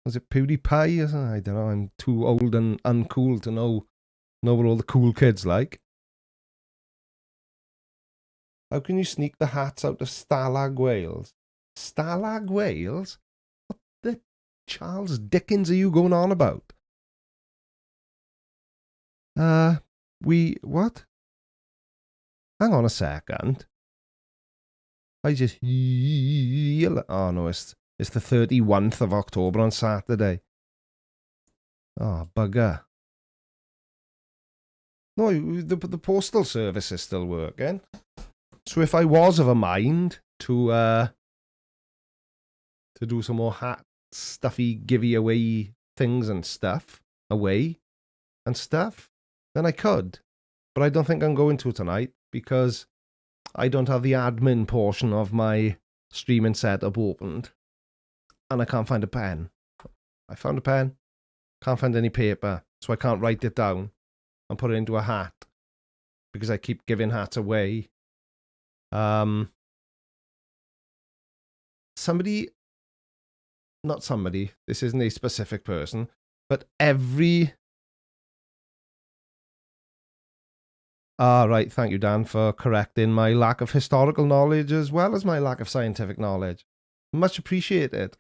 Was it PewDiePie or something? I don't know. I'm too old and uncool to know what all the cool kids like. How can you sneak the hats out of Stalag Wales? Stalag Wales? What the Charles Dickens are you going on about? What? Hang on a second. I just... Oh no, it's the 31st of October on Saturday. Oh, bugger. No, the postal service is still working. So if I was of a mind to do some more hat stuffy givey away things and stuff away and stuff, then I could. But I don't think I'm going to tonight because I don't have the admin portion of my streaming setup opened. And I can't find a pen. I found a pen. Can't find any paper. So I can't write it down and put it into a hat. Because I keep giving hats away. This isn't a specific person, but every... right, thank you, Dan, for correcting my lack of historical knowledge as well as my lack of scientific knowledge. Much appreciated.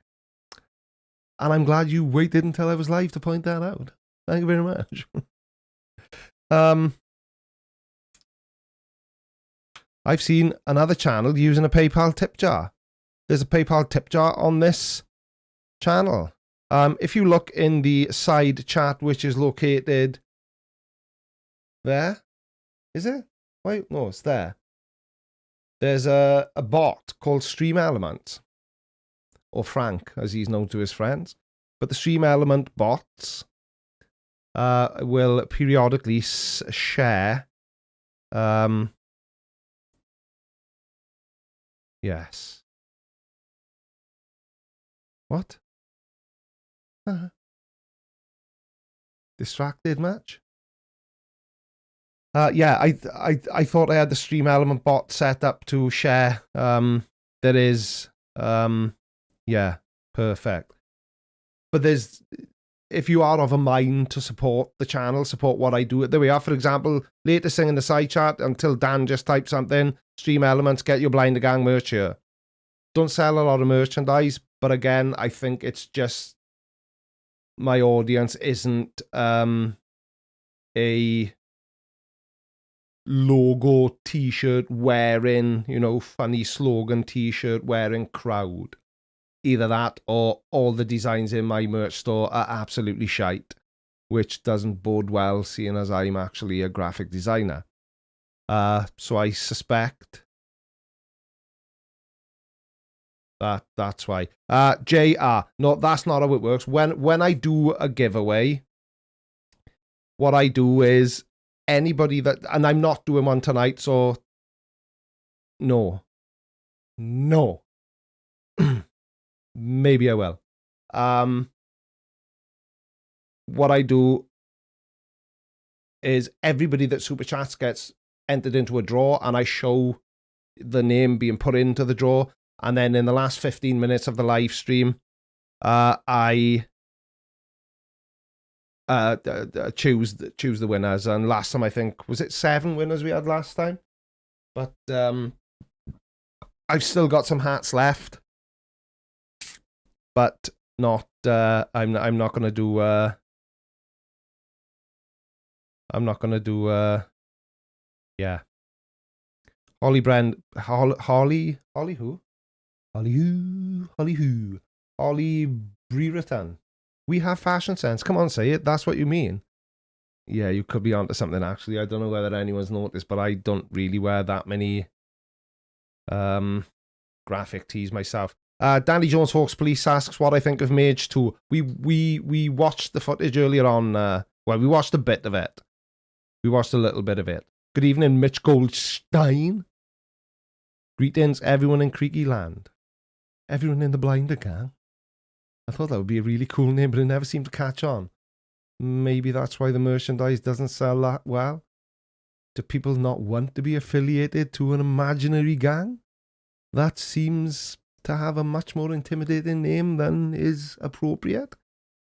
And I'm glad you waited until I was live to point that out. Thank you very much. I've seen another channel using a PayPal tip jar. There's a PayPal tip jar on this channel. If you look in the side chat, which is located there, is it? Wait, no, it's there. There's a bot called Stream Element, or Frank, as he's known to his friends. But the Stream Element bots will periodically share. Yes. What? Distracted much? Yeah, I thought I had the Stream Element bot set up to share. There is, yeah, perfect. But there's, if you are of a mind to support the channel, support what I do, there we are. For example, latest thing in the side chat, until Dan just typed something, Stream Elements, get your Blinder Gang merch here. Don't sell a lot of merchandise, but again, I think it's just my audience isn't a logo t-shirt wearing, you know, funny slogan t-shirt wearing crowd. Either that or all the designs in my merch store are absolutely shite, which doesn't bode well, seeing as I'm actually a graphic designer. So I suspect that's why. JR, no, that's not how it works. When I do a giveaway, what I do is anybody that, and I'm not doing one tonight, so no. Maybe I will. What I do is everybody that super chats gets entered into a draw, and I show the name being put into the draw, and then in the last 15 minutes of the live stream, I choose the winners. And last time, I think, was it 7 winners we had last time? But I've still got some hats left, but not. I'm not gonna do. I'm not gonna do. Yeah. Holly Brand. Holly who? Holly Brereton. We have fashion sense. Come on, say it. That's what you mean. Yeah, you could be onto something, actually. I don't know whether anyone's noticed, but I don't really wear that many graphic tees myself. Danny Jones Hawks Police asks what I think of Mage 2. We watched the footage earlier on. Well, we watched a bit of it. We watched a little bit of it. Good evening, Mitch Goldstein. Greetings, everyone in Creaky Land. Everyone in the Blinder Gang. I thought that would be a really cool name, but it never seemed to catch on. Maybe that's why the merchandise doesn't sell that well. Do people not want to be affiliated to an imaginary gang? That seems to have a much more intimidating name than is appropriate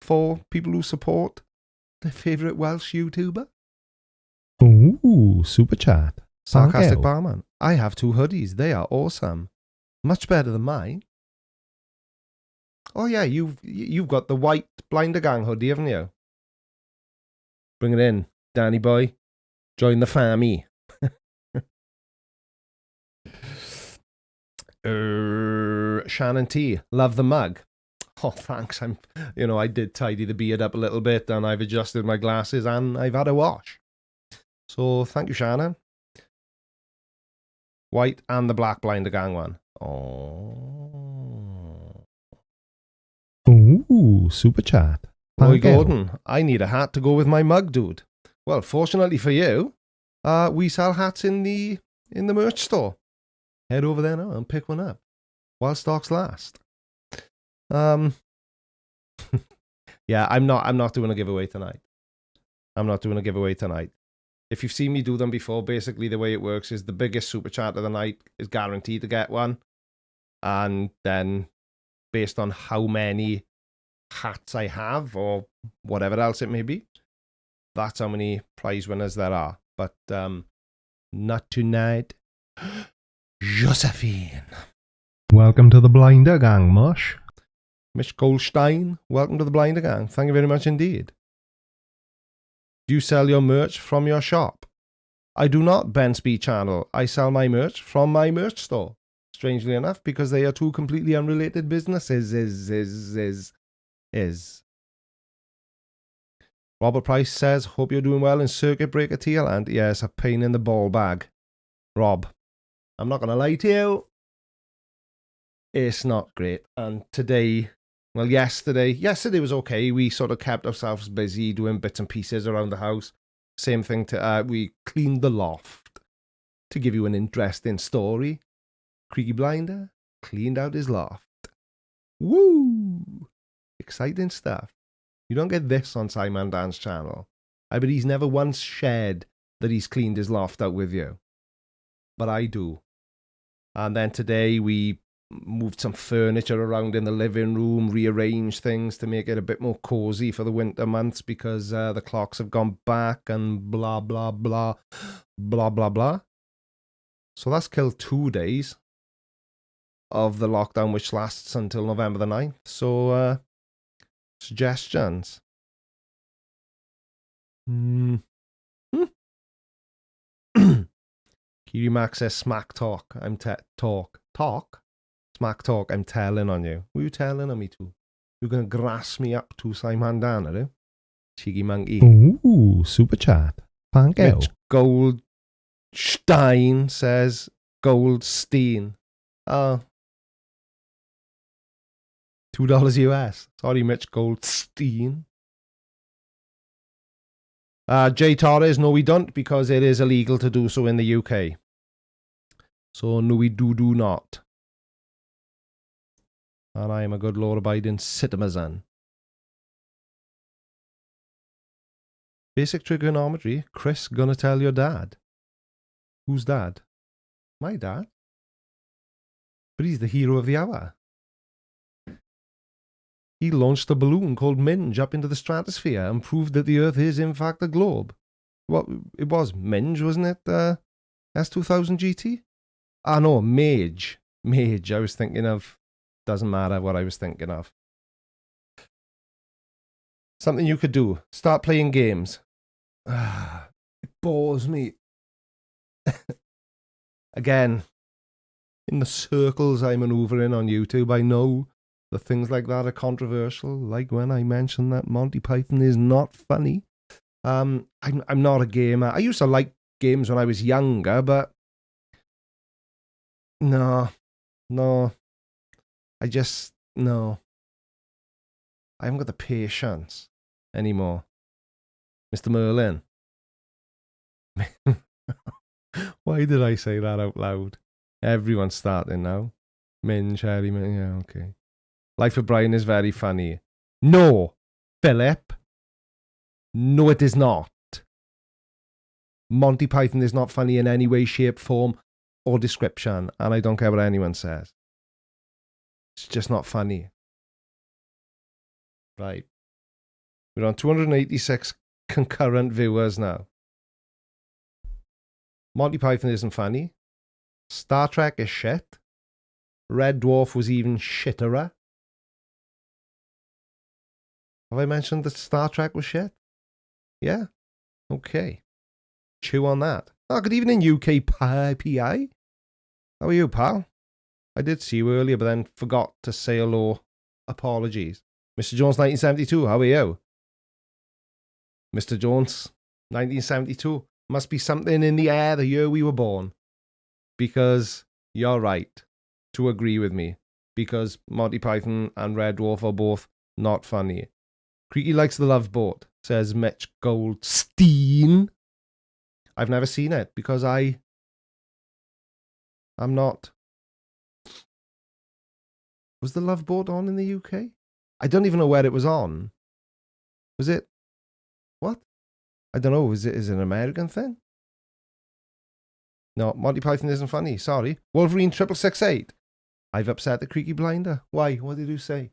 for people who support their favourite Welsh YouTuber. Ooh, super chat. Sarcastic Barman. I have 2 hoodies. They are awesome. Much better than mine. Oh yeah, you've got the white Blinder Gang hoodie, haven't you? Bring it in, Danny boy. Join the fammy. Shannon T, love the mug. Oh, thanks. I did tidy the beard up a little bit, and I've adjusted my glasses, and I've had a wash. So thank you, Shannon. White and the black Blinder Gang one. Oh. Ooh, super chat. Roy Gordon, I need a hat to go with my mug, dude. Well, fortunately for you, we sell hats in the merch store. Head over there now and pick one up while stocks last. Yeah, I'm not doing a giveaway tonight. If you've seen me do them before, basically the way it works is the biggest super chat of the night is guaranteed to get one. And then based on how many hats I have or whatever else it may be, that's how many prize winners there are. But not tonight. Josephine. Welcome to the Blinder Gang, Mush. Mitch Goldstein, welcome to the Blinder Gang. Thank you very much indeed. Do you sell your merch from your shop? I do not, Ben Speed Channel. I sell my merch from my merch store. Strangely enough, because they are two completely unrelated businesses. Robert Price says, hope you're doing well in Circuit Breaker Teal. Yes, a pain in the ball bag. Rob, I'm not going to lie to you. It's not great. And today, well, yesterday was okay. We sort of kept ourselves busy doing bits and pieces around the house. Same thing to, we cleaned the loft. To give you an interesting story, Creaky Blinder cleaned out his loft. Woo! Exciting stuff. You don't get this on Simon Dan's channel. I bet he's never once shared that he's cleaned his loft out with you. But I do. And then today we moved some furniture around in the living room, rearranged things to make it a bit more cozy for the winter months because the clocks have gone back and blah, blah, blah, blah, blah, blah. So that's killed 2 days of the lockdown, which lasts until November the 9th. So, suggestions. Kiri Max says smack talk. Talk? Smack talk. I'm telling on you. Who are you telling on me to? You're going to grass me up to Simon Dan, are you? Cheeky monkey. Ooh, super chat. Thank you. Mitch Goldstein says Goldstein. Oh. $2 US. Sorry, Mitch Goldstein. Jay Torres, no we don't, because it is illegal to do so in the UK. So no we do not. And I am a good law-abiding citizen. Basic trigonometry. Chris gonna tell your dad. Who's dad? My dad. But he's the hero of the hour. He launched a balloon called Minge up into the stratosphere and proved that the Earth is in fact a globe. What it was Minge, wasn't it? S2000 GT? Ah no, Mage. Mage. I was thinking of. Doesn't matter what I was thinking of. Something you could do. Start playing games. It bores me. Again, in the circles I maneuver in on YouTube, I know that things like that are controversial. Like when I mentioned that Monty Python is not funny. I'm not a gamer. I used to like games when I was younger, but no. No. I haven't got the patience anymore. Mr. Merlin. Why did I say that out loud? Everyone's starting now. Minge, Harry, yeah, okay. Life of Brian is very funny. No, Philip. No, it is not. Monty Python is not funny in any way, shape, form, or description, and I don't care what anyone says. It's just not funny. Right. We're on 286 concurrent viewers now. Monty Python isn't funny. Star Trek is shit. Red Dwarf was even shitterer. Have I mentioned that Star Trek was shit? Yeah? Okay. Chew on that. Oh, good evening, UK PI. How are you, pal? I did see you earlier, but then forgot to say hello. Apologies. Mr. Jones, 1972, how are you? Mr. Jones, 1972. Must be something in the air the year we were born. Because you're right to agree with me. Because Monty Python and Red Dwarf are both not funny. Creaky likes the Love Boat, says Mitch Goldstein. I've never seen it because I'm not. Was the Love Boat on in the UK? I don't even know where it was on. Was it? What? I don't know. Is it an American thing? No, Monty Python isn't funny. Sorry. Wolverine 6668. I've upset the Creaky Blinder. Why? What did you say?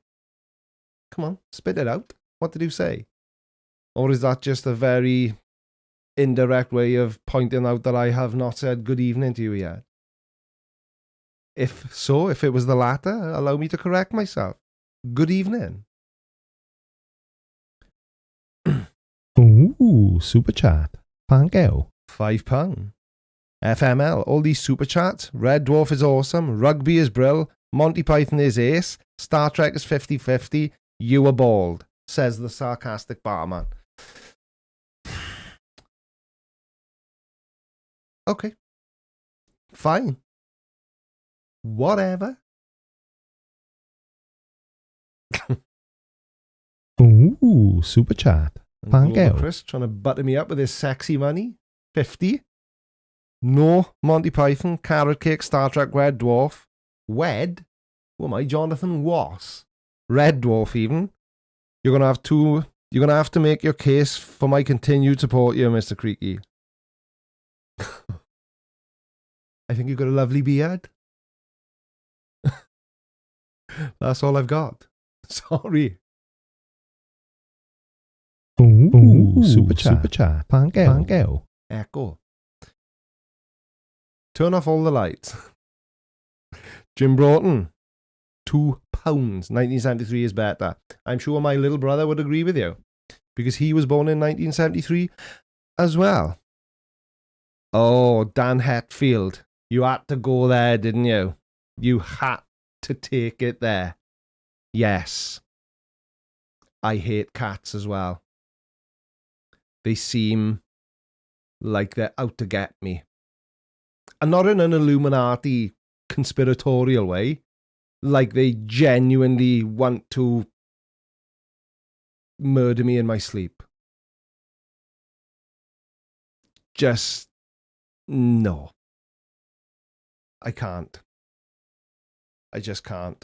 Come on, spit it out. What did you say? Or is that just a very indirect way of pointing out that I have not said good evening to you yet? If so, if it was the latter, allow me to correct myself. Good evening. Ooh, super chat. Thank you. £5. FML, all these super chats. Red Dwarf is awesome. Rugby is brill. Monty Python is ace. Star Trek is 50-50. You are bald, says the sarcastic barman. Okay. Fine. Whatever. Ooh, super chat. And Thank you. Chris trying to butter me up with his sexy money. 50. No Monty Python, Carrot Cake, Star Trek, Red Dwarf. Wed? Who am I? Jonathan Was. Red Dwarf even. You're gonna have to make your case for my continued support here, Mr. Creaky. I think you've got a lovely beard. That's all I've got. Sorry. Ooh, super chat. Thank you. Echo. Turn off all the lights. Jim Broughton. £2. 1973 is better. I'm sure my little brother would agree with you, because he was born in 1973 as well. Oh, Dan Hetfield. You had to go there, didn't you? You had to take it there. Yes. I hate cats as well. They seem like they're out to get me. And not in an Illuminati conspiratorial way. Like they genuinely want to murder me in my sleep. Just no. I can't. I just can't.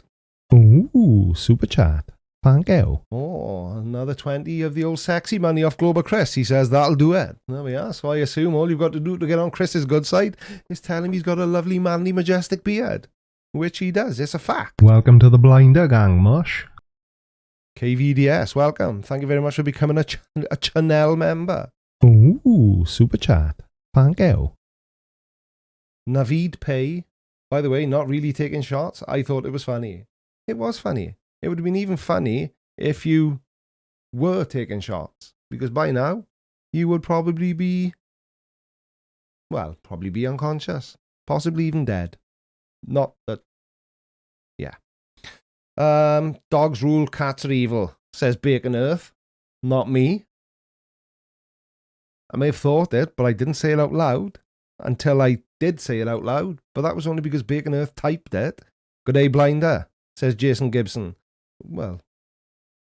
Ooh, super chat. Thank you. Oh, another 20 of the old sexy money off Global Chris. He says that'll do it. There we are. So I assume all you've got to do to get on Chris's good side is tell him he's got a lovely, manly, majestic beard. Which he does. It's a fact. Welcome to the Blinder Gang, Mush. KVDS, welcome. Thank you very much for becoming a channel member. Ooh, super chat. Thank you. Naveed Pay. By the way, not really taking shots. I thought it was funny. It was funny. It would have been even funny if you were taking shots. Because by now, you would probably be, well, probably be unconscious. Possibly even dead. Not that, yeah. Dogs rule, cats are evil, says Bacon Earth. Not me. I may have thought it, but I didn't say it out loud until I did say it out loud. But that was only because Bacon Earth typed it. Good day, Blinder, says Jason Gibson. Well,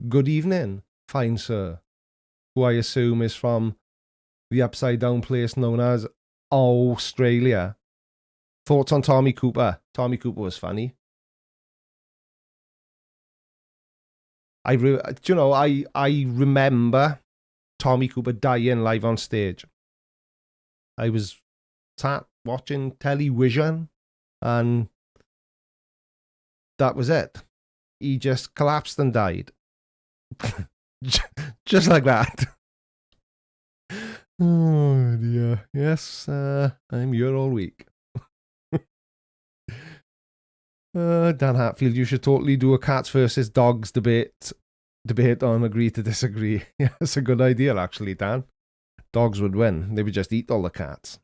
good evening, fine sir. Who I assume is from the upside down place known as Australia. Thoughts on Tommy Cooper? Tommy Cooper was funny. I remember Tommy Cooper dying live on stage. I was sat watching television and that was it. He just collapsed and died. Just like that. Oh dear. Yes, I'm here all week. Dan Hatfield, you should totally do a cats versus dogs debate on agree to disagree. Yeah, it's a good idea actually, Dan. Dogs would win. They would just eat all the cats.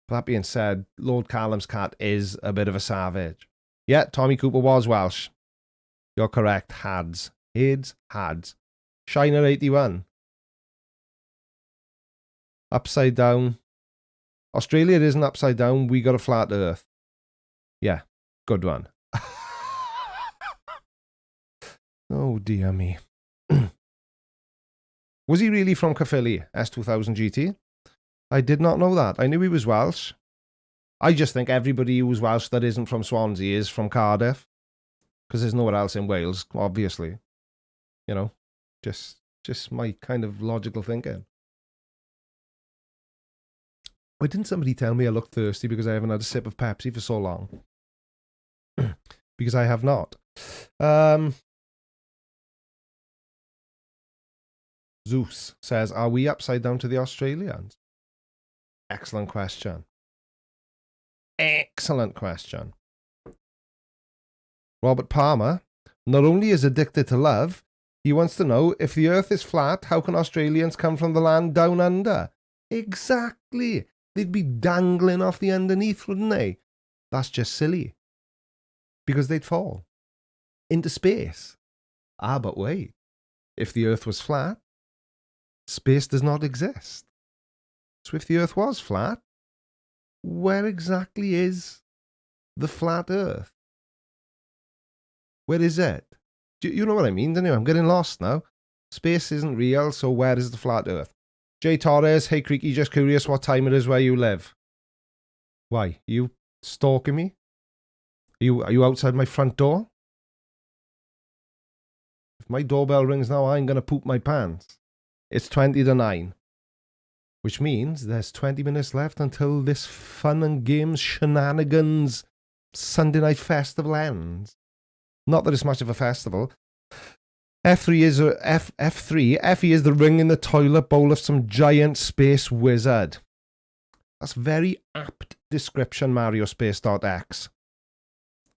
That being said, Lord Callum's cat is a bit of a savage. Yeah, Tommy Cooper was Welsh. You're correct. Hads. Shiner 81. Upside down. Australia isn't upside down. We got a flat earth. Yeah, good one. Oh dear me. Was he really from Caerphilly, S2000 GT? I did not know that. I knew he was Welsh. I just think everybody who's Welsh that isn't from Swansea is from Cardiff. Because there's nowhere else in Wales, obviously. You know, just my kind of logical thinking. Why didn't somebody tell me I look thirsty because I haven't had a sip of Pepsi for so long? Because I have not. Zeus says, are we upside down to the Australians? Excellent question. Excellent question. Robert Palmer, not only is addicted to love, he wants to know, if the earth is flat, how can Australians come from the land down under? Exactly. They'd be dangling off the underneath, wouldn't they? That's just silly. Because they'd fall into space. Ah, but wait. If the Earth was flat, space does not exist. So if the Earth was flat, where exactly is the flat Earth? Where is it? Do you know what I mean, don't you? I'm getting lost now. Space isn't real, so where is the flat Earth? Jay Torres, hey Creaky, just curious what time it is where you live. Why? You stalking me? Are you outside my front door? If my doorbell rings now, I'm going to poop my pants. It's 20 to 9. Which means there's 20 minutes left until this fun and games shenanigans Sunday night festival ends. Not that it's much of a festival. F3 is the ring in the toilet bowl of some giant space wizard. That's very apt description, Mario Space.x.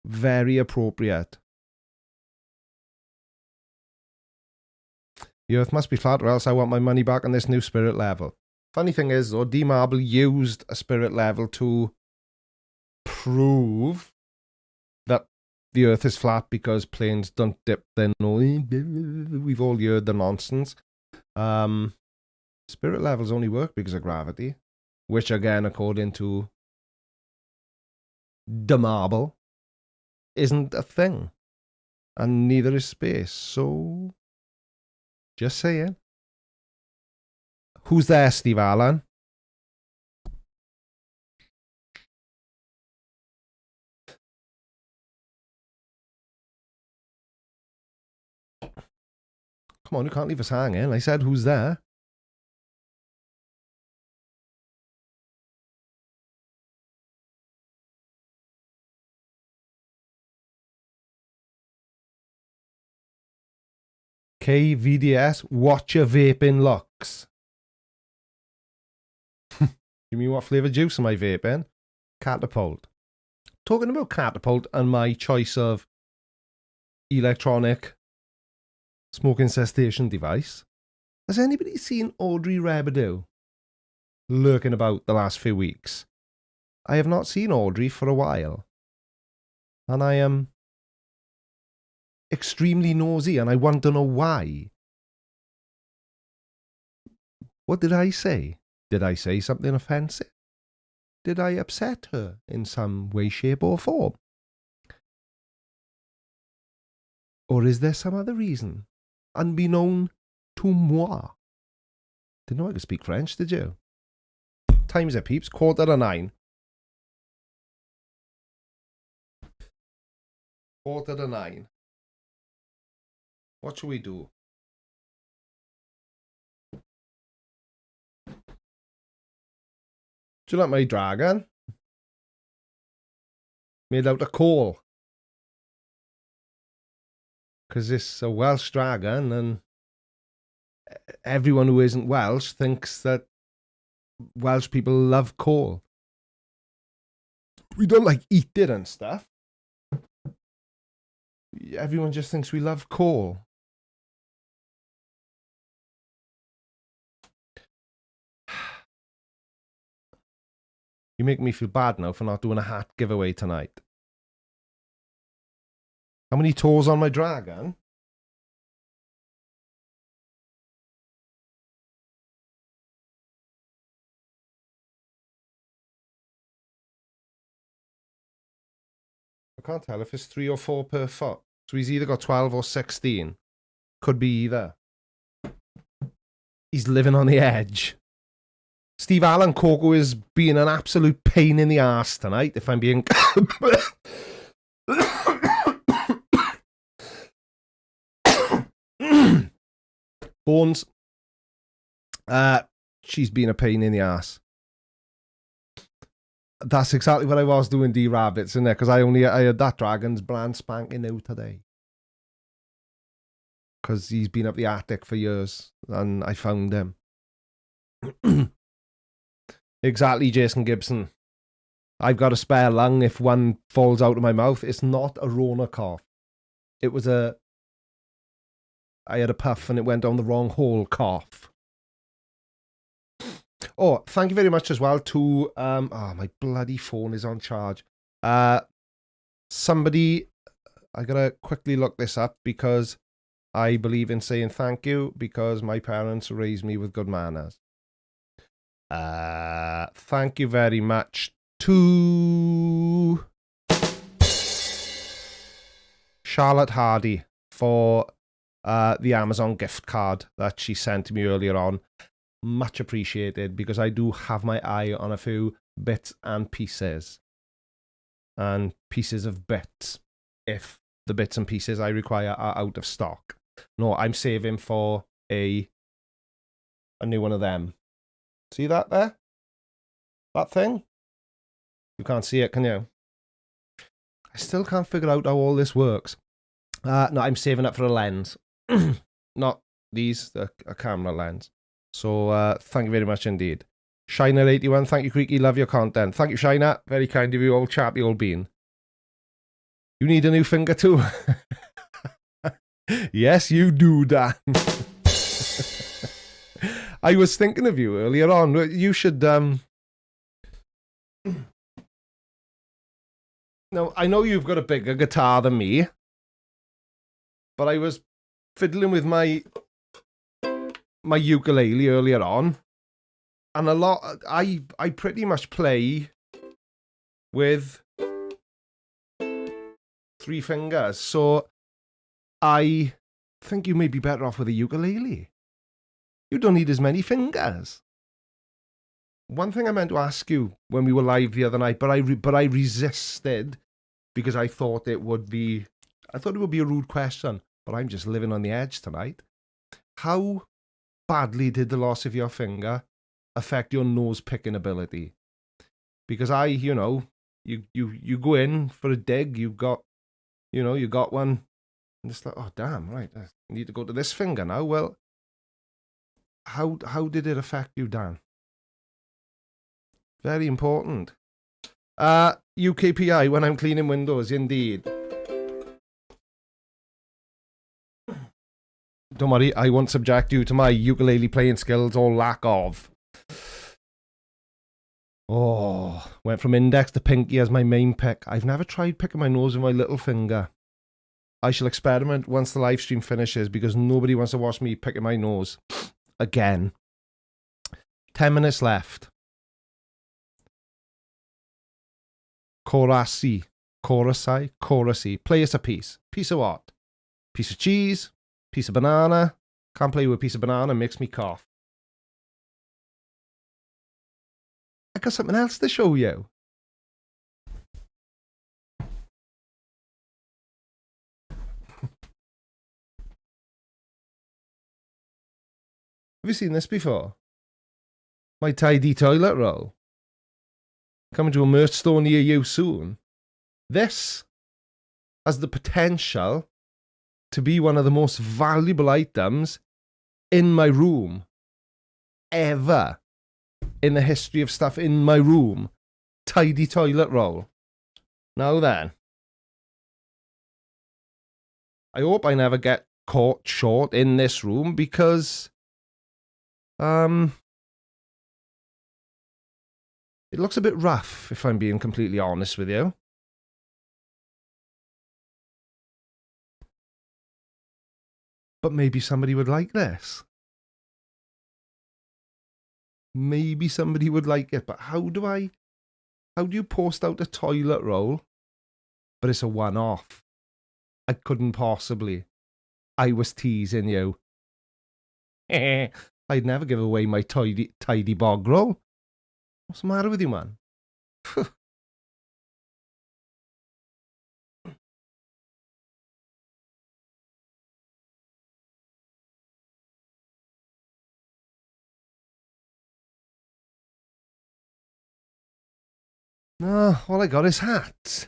Very appropriate. The Earth must be flat or else I want my money back on this new spirit level. Funny thing is, though, D-Marble used a spirit level to prove that the Earth is flat because planes don't dip their nose. We've all heard the nonsense. Spirit levels only work because of gravity, which again, according to D-Marble, isn't a thing. And neither is space, so just saying. Who's there, Steve Allen? Come on, you can't leave us hanging. I said, who's there? KVDS, watch your vaping looks. You mean what flavour juice am I vaping? Catapult. Talking about Catapult and my choice of electronic smoking cessation device. Has anybody seen Audrey Rebedew lurking about the last few weeks? I have not seen Audrey for a while. And I am extremely nosy and I want to know why. What did I say? Did I say something offensive? Did I upset her in some way, shape or form? Or is there some other reason? Unbeknown to moi. Didn't know I could speak French, did you? Time is it, peeps? 9:15. 9:15. What should we do? Do you like my dragon? Made out of coal. Because it's a Welsh dragon and everyone who isn't Welsh thinks that Welsh people love coal. We don't like eat it and stuff. Everyone just thinks we love coal. You make me feel bad now for not doing a hat giveaway tonight. How many toes on my dragon? I can't tell if it's 3 or 4 per foot. So he's either got 12 or 16. Could be either. He's living on the edge. Steve Allen Coco is being an absolute pain in the arse tonight, if I'm being... Bones. She's been a pain in the arse. That's exactly what I was doing, D-Rabbits, isn't it? Because I had that dragon's brand spanking new today. Because he's been up the attic for years, and I found him. Exactly, Jason Gibson. I've got a spare lung if one falls out of my mouth. It's not a Rona cough. It was I had a puff and it went down the wrong hole cough. Oh, thank you very much as well to oh, my bloody phone is on charge. Somebody, I gotta quickly look this up because I believe in saying thank you because my parents raised me with good manners. Thank you very much to Charlotte Hardy for the Amazon gift card that she sent to me earlier on. Much appreciated because I do have my eye on a few bits and pieces. And pieces of bits if the bits and pieces I require are out of stock. No, I'm saving for a new one of them. See that there? That thing? You can't see it, can you? I still can't figure out how all this works. No, I'm saving up for a lens. Not these, a camera lens. So thank you very much indeed. Shiner81, thank you, Creaky. Love your content. Thank you, Shiner. Very kind of you, old chappy old bean. You need a new finger too? Yes, you do, Dan. I was thinking of you earlier on. You should... No, I know you've got a bigger guitar than me. But I was fiddling with my ukulele earlier on. And a lot... I pretty much play with 3 fingers. So I think you may be better off with a ukulele. You don't need as many fingers. One thing I meant to ask you when we were live the other night, but I resisted because I thought it would be a rude question, but I'm just living on the edge tonight. How badly did the loss of your finger affect your nose picking ability? Because you go in for a dig, you got one, and it's like, oh damn, right, I need to go to this finger now. Well, how did it affect you, Dan? Very important. UKPI when I'm cleaning windows, indeed. Don't worry, I won't subject you to my ukulele playing skills or lack of. Oh, went from index to pinky as my main pick. I've never tried picking my nose with my little finger. I shall experiment once the live stream finishes because nobody wants to watch me picking my nose again. 10 minutes left. Chorusy. Play us a piece. Piece of what? Piece of cheese? Piece of banana? Can't play with a piece of banana, makes me cough. I got something else to show you. Have you seen this before? My tidy toilet roll. Coming to a merch store near you soon. This has the potential to be one of the most valuable items in my room ever. In the history of stuff in my room. Tidy toilet roll. Now then. I hope I never get caught short in this room because it looks a bit rough, if I'm being completely honest with you. But maybe somebody would like this. Maybe somebody would like it, but how do you post out a toilet roll, but it's a one-off? I couldn't possibly. I was teasing you. I'd never give away my tidy bog roll. What's the matter with you, man? No, all I got is hats.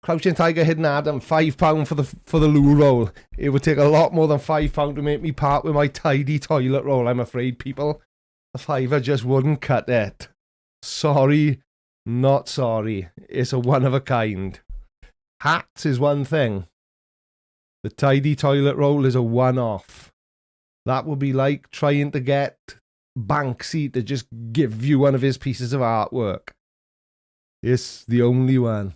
Crouching Tiger, Hidden Adam, £5 for the loo roll. It would take a lot more than £5 to make me part with my tidy toilet roll, I'm afraid, people. A fiver just wouldn't cut it. Sorry, not sorry. It's a one of a kind. Hats is one thing. The tidy toilet roll is a one-off. That would be like trying to get Banksy to just give you one of his pieces of artwork. It's the only one.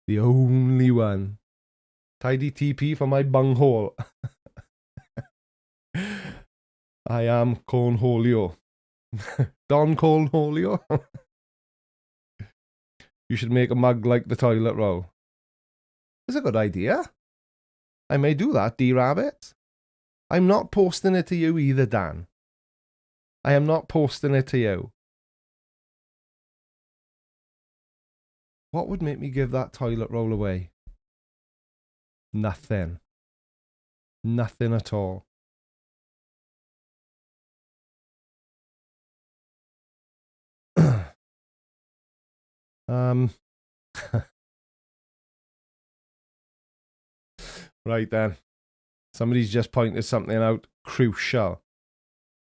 The only one. Tidy TP for my bunghole. I am Cornholio. Don Cornholio. You should make a mug like the toilet roll. It's a good idea. I may do that, D-Rabbit. I'm not posting it to you either, Dan. I am not posting it to you. What would make me give that toilet roll away? Nothing. Nothing at all. Right then. Somebody's just pointed something out. Crucial.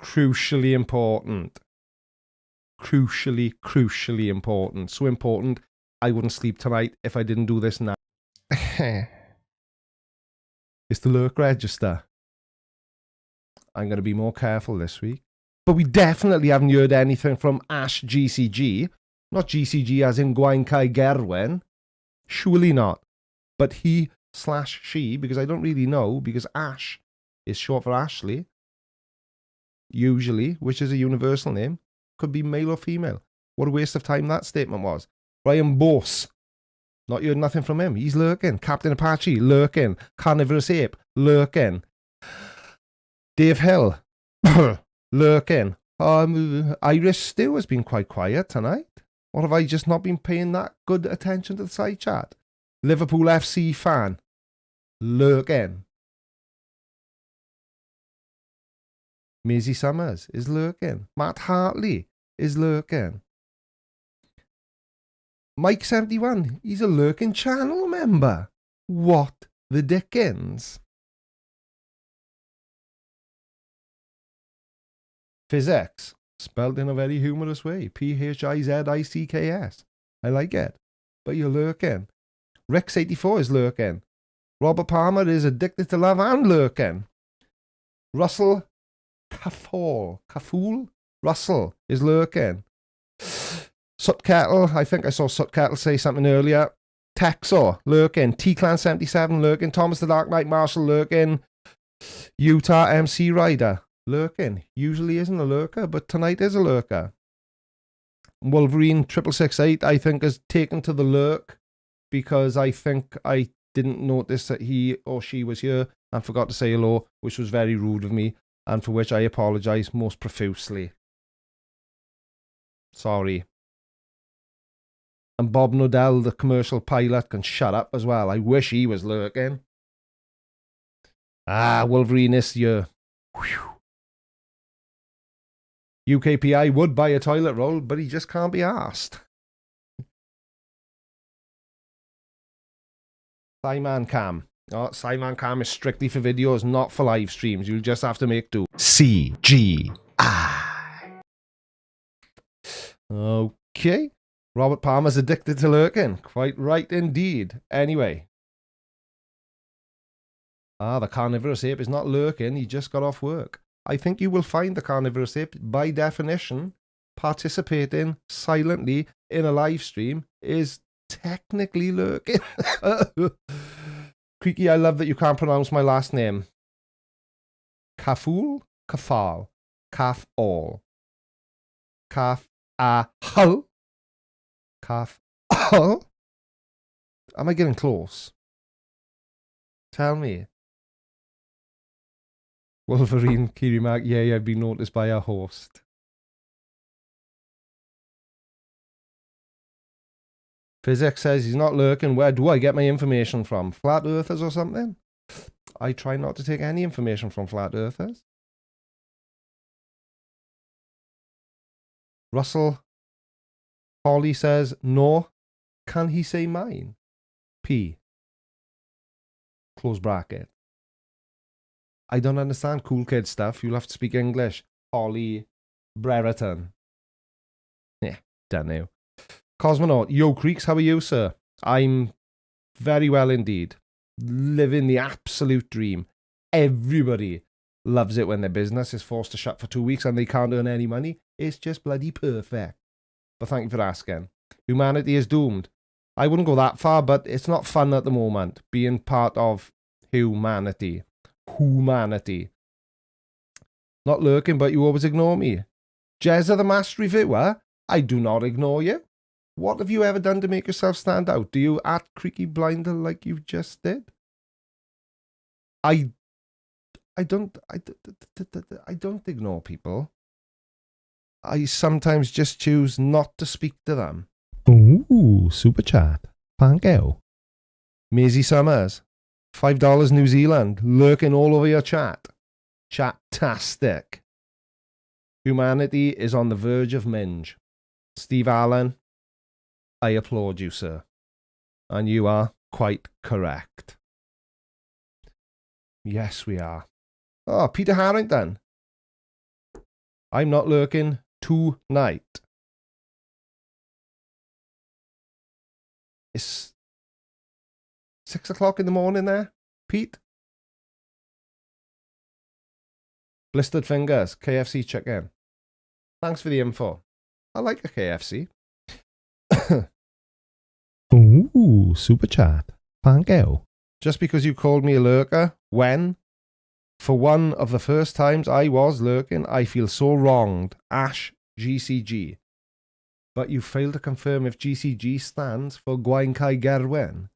Crucially important. Crucially important. So important, I wouldn't sleep tonight if I didn't do this now. It's the lurk register. I'm going to be more careful this week. But we definitely haven't heard anything from Ash GCG. Not GCG as in Gwain Kai Gerwen. Surely not. But he/she, because I don't really know, because Ash is short for Ashley. Usually, which is a universal name. Could be male or female. What a waste of time that statement was. Ryan Bose. Not heard nothing from him. He's lurking. Captain Apache, lurking. Carnivorous Ape, lurking. Dave Hill, lurking. Irish Stew has been quite quiet tonight. Or have I just not been paying that good attention to the side chat? Liverpool FC fan, lurking. Maisie Summers is lurking. Matt Hartley is lurking. Mike71, he's a lurking channel member. What the dickens? Physics, spelled in a very humorous way. Phizicks. I like it. But you're lurking. Rex84 is lurking. Robert Palmer is addicted to love and lurking. Russell Kafool Russell is lurking. Sutkettle, I think I saw Sutkettle say something earlier. Texor, lurking. T-Clan77, lurking. Thomas the Dark Knight Marshall, lurking. Utah MC Rider, lurking. Usually isn't a lurker, but tonight is a lurker. Wolverine 6668, I think, has taken to the lurk because I think I didn't notice that he or she was here and forgot to say hello, which was very rude of me, and for which I apologise most profusely. Sorry. And Bob Nodell, the commercial pilot, can shut up as well. I wish he was lurking. Wolverine this year. Whew. UKPI would buy a toilet roll, but he just can't be asked. Simon Cam. Oh, Simon Cam is strictly for videos, not for live streams. You'll just have to make do. CGI. Okay. Robert Palmer's addicted to lurking. Quite right indeed. Anyway. The carnivorous ape is not lurking. He just got off work. I think you will find the carnivorous ape, by definition, participating silently in a live stream is technically lurking. Creaky, I love that you can't pronounce my last name. Kaful? Kafal. Kaf-all. Kaf-a-hul? Kaf-al? Am I getting close? Tell me. Wolverine, Kirimak, yeah, I've been noticed by a host. Physics says he's not lurking. Where do I get my information from? Flat Earthers or something? I try not to take any information from Flat Earthers. Russell Holly says, no. Can he say mine? P. Close bracket. I don't understand cool kid stuff. You'll have to speak English. Holly Brereton. Yeah, don't know. Cosmonaut, yo Creeks, how are you, sir? I'm very well indeed. Living the absolute dream. Everybody loves it when their business is forced to shut for 2 weeks and they can't earn any money. It's just bloody perfect. But thank you for asking. Humanity is doomed. I wouldn't go that far, but it's not fun at the moment being part of humanity. Humanity. Not lurking, but you always ignore me. Jezza the Master Reviewer, I do not ignore you. What have you ever done to make yourself stand out? Do you act Creaky Blinder like you just did? I don't ignore people. I sometimes just choose not to speak to them. Ooh, super chat. Thank you. Maisie Summers, $5 New Zealand, lurking all over your chat. Chat-tastic. Humanity is on the verge of minge. Steve Allen, I applaud you, sir. And you are quite correct. Yes, we are. Oh, Peter Harrington. I'm not lurking tonight. It's 6 o'clock in the morning there, Pete. Blistered Fingers, KFC chicken. Thanks for the info. I like a KFC. Ooh, super chat. Thank you. Just because you called me a lurker, when, for one of the first times I was lurking, I feel so wronged. Ash GCG. But you failed to confirm if GCG stands for Gwain Kai Gerwen.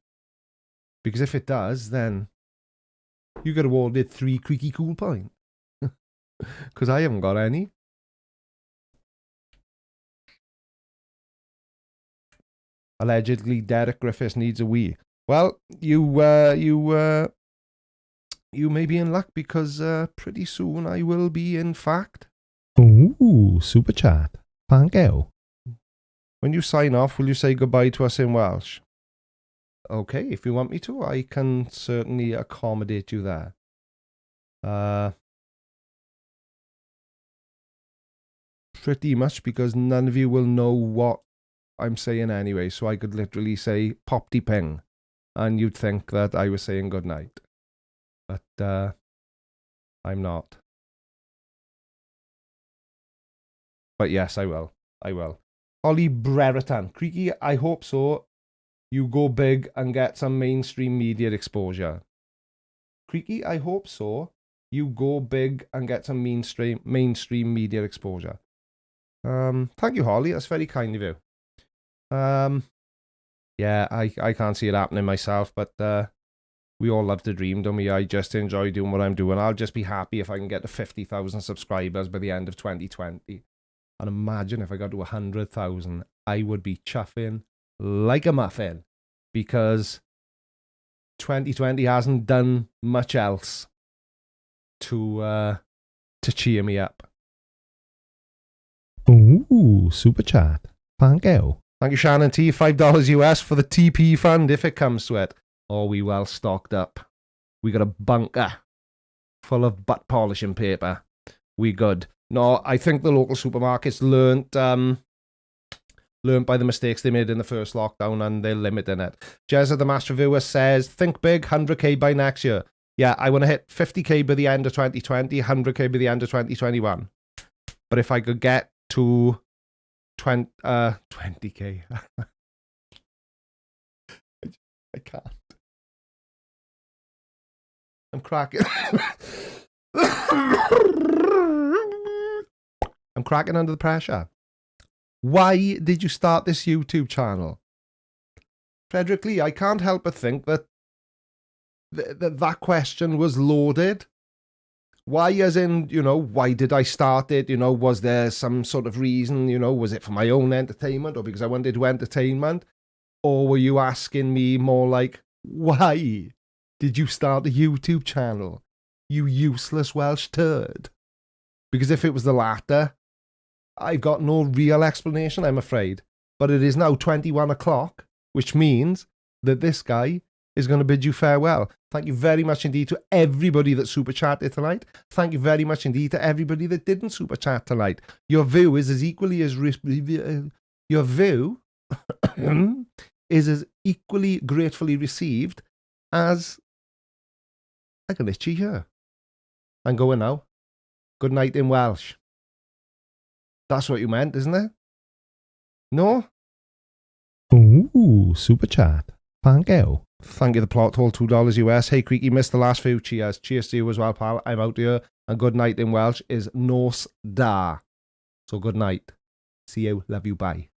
Because if it does, then you get awarded 3 Creaky Cool points. Because I haven't got any. Allegedly, Derek Griffiths needs a wee. Well, you may be in luck because pretty soon I will be, in fact. Ooh, super chat. Thank you. When you sign off, will you say goodbye to us in Welsh? Okay, if you want me to, I can certainly accommodate you there. Pretty much because none of you will know what I'm saying anyway, so I could literally say pop-de ping and you'd think that I was saying good night. But I'm not. But yes, I will. I will. Ollie Brereton. Creaky, I hope so. You go big and get some mainstream media exposure. Creaky, I hope so. You go big and get some mainstream media exposure. Thank you, Holly. That's very kind of you. Yeah, I can't see it happening myself, but we all love to dream, don't we? I just enjoy doing what I'm doing. I'll just be happy if I can get to 50,000 subscribers by the end of 2020. And imagine if I got to 100,000, I would be chuffing like a muffin, because 2020 hasn't done much else to cheer me up. Ooh, super chat. Thank you. Thank you, Shannon T. $5 US for the TP fund if it comes to it. Oh, we well stocked up. We got a bunker full of butt polishing paper. We good. No, I think the local supermarkets learnt by the mistakes they made in the first lockdown, and they're limiting it. Jezza the Master Viewer says, think big, 100k by next year. Yeah, I want to hit 50k by the end of 2020, 100k by the end of 2021. But if I could get to 20k. I can't. I'm cracking. I'm cracking under the pressure. Why did you start this YouTube channel? Frederick Lee, I can't help but think that that question was loaded. Why, as in, why did I start it? Was there some sort of reason? Was it for my own entertainment or because I wanted to entertainment? Or were you asking me more like, why did you start a YouTube channel? You useless Welsh turd. Because if it was the latter, I've got no real explanation, I'm afraid. But it is now 21 o'clock, which means that this guy is going to bid you farewell. Thank you very much indeed to everybody that super chatted tonight. Thank you very much indeed to everybody that didn't super chat tonight. Your view is as equally as your view is as equally gratefully received as I can itchy here. I'm going now. Good night in Welsh. That's what you meant, isn't it? No? Ooh, super chat. Thank you. Thank you, the plot hole, $2 US. Hey, Creaky, missed the last few. Cheers. Cheers to you as well, pal. I'm out here. And good night in Welsh is Nos da. So good night. See you. Love you. Bye.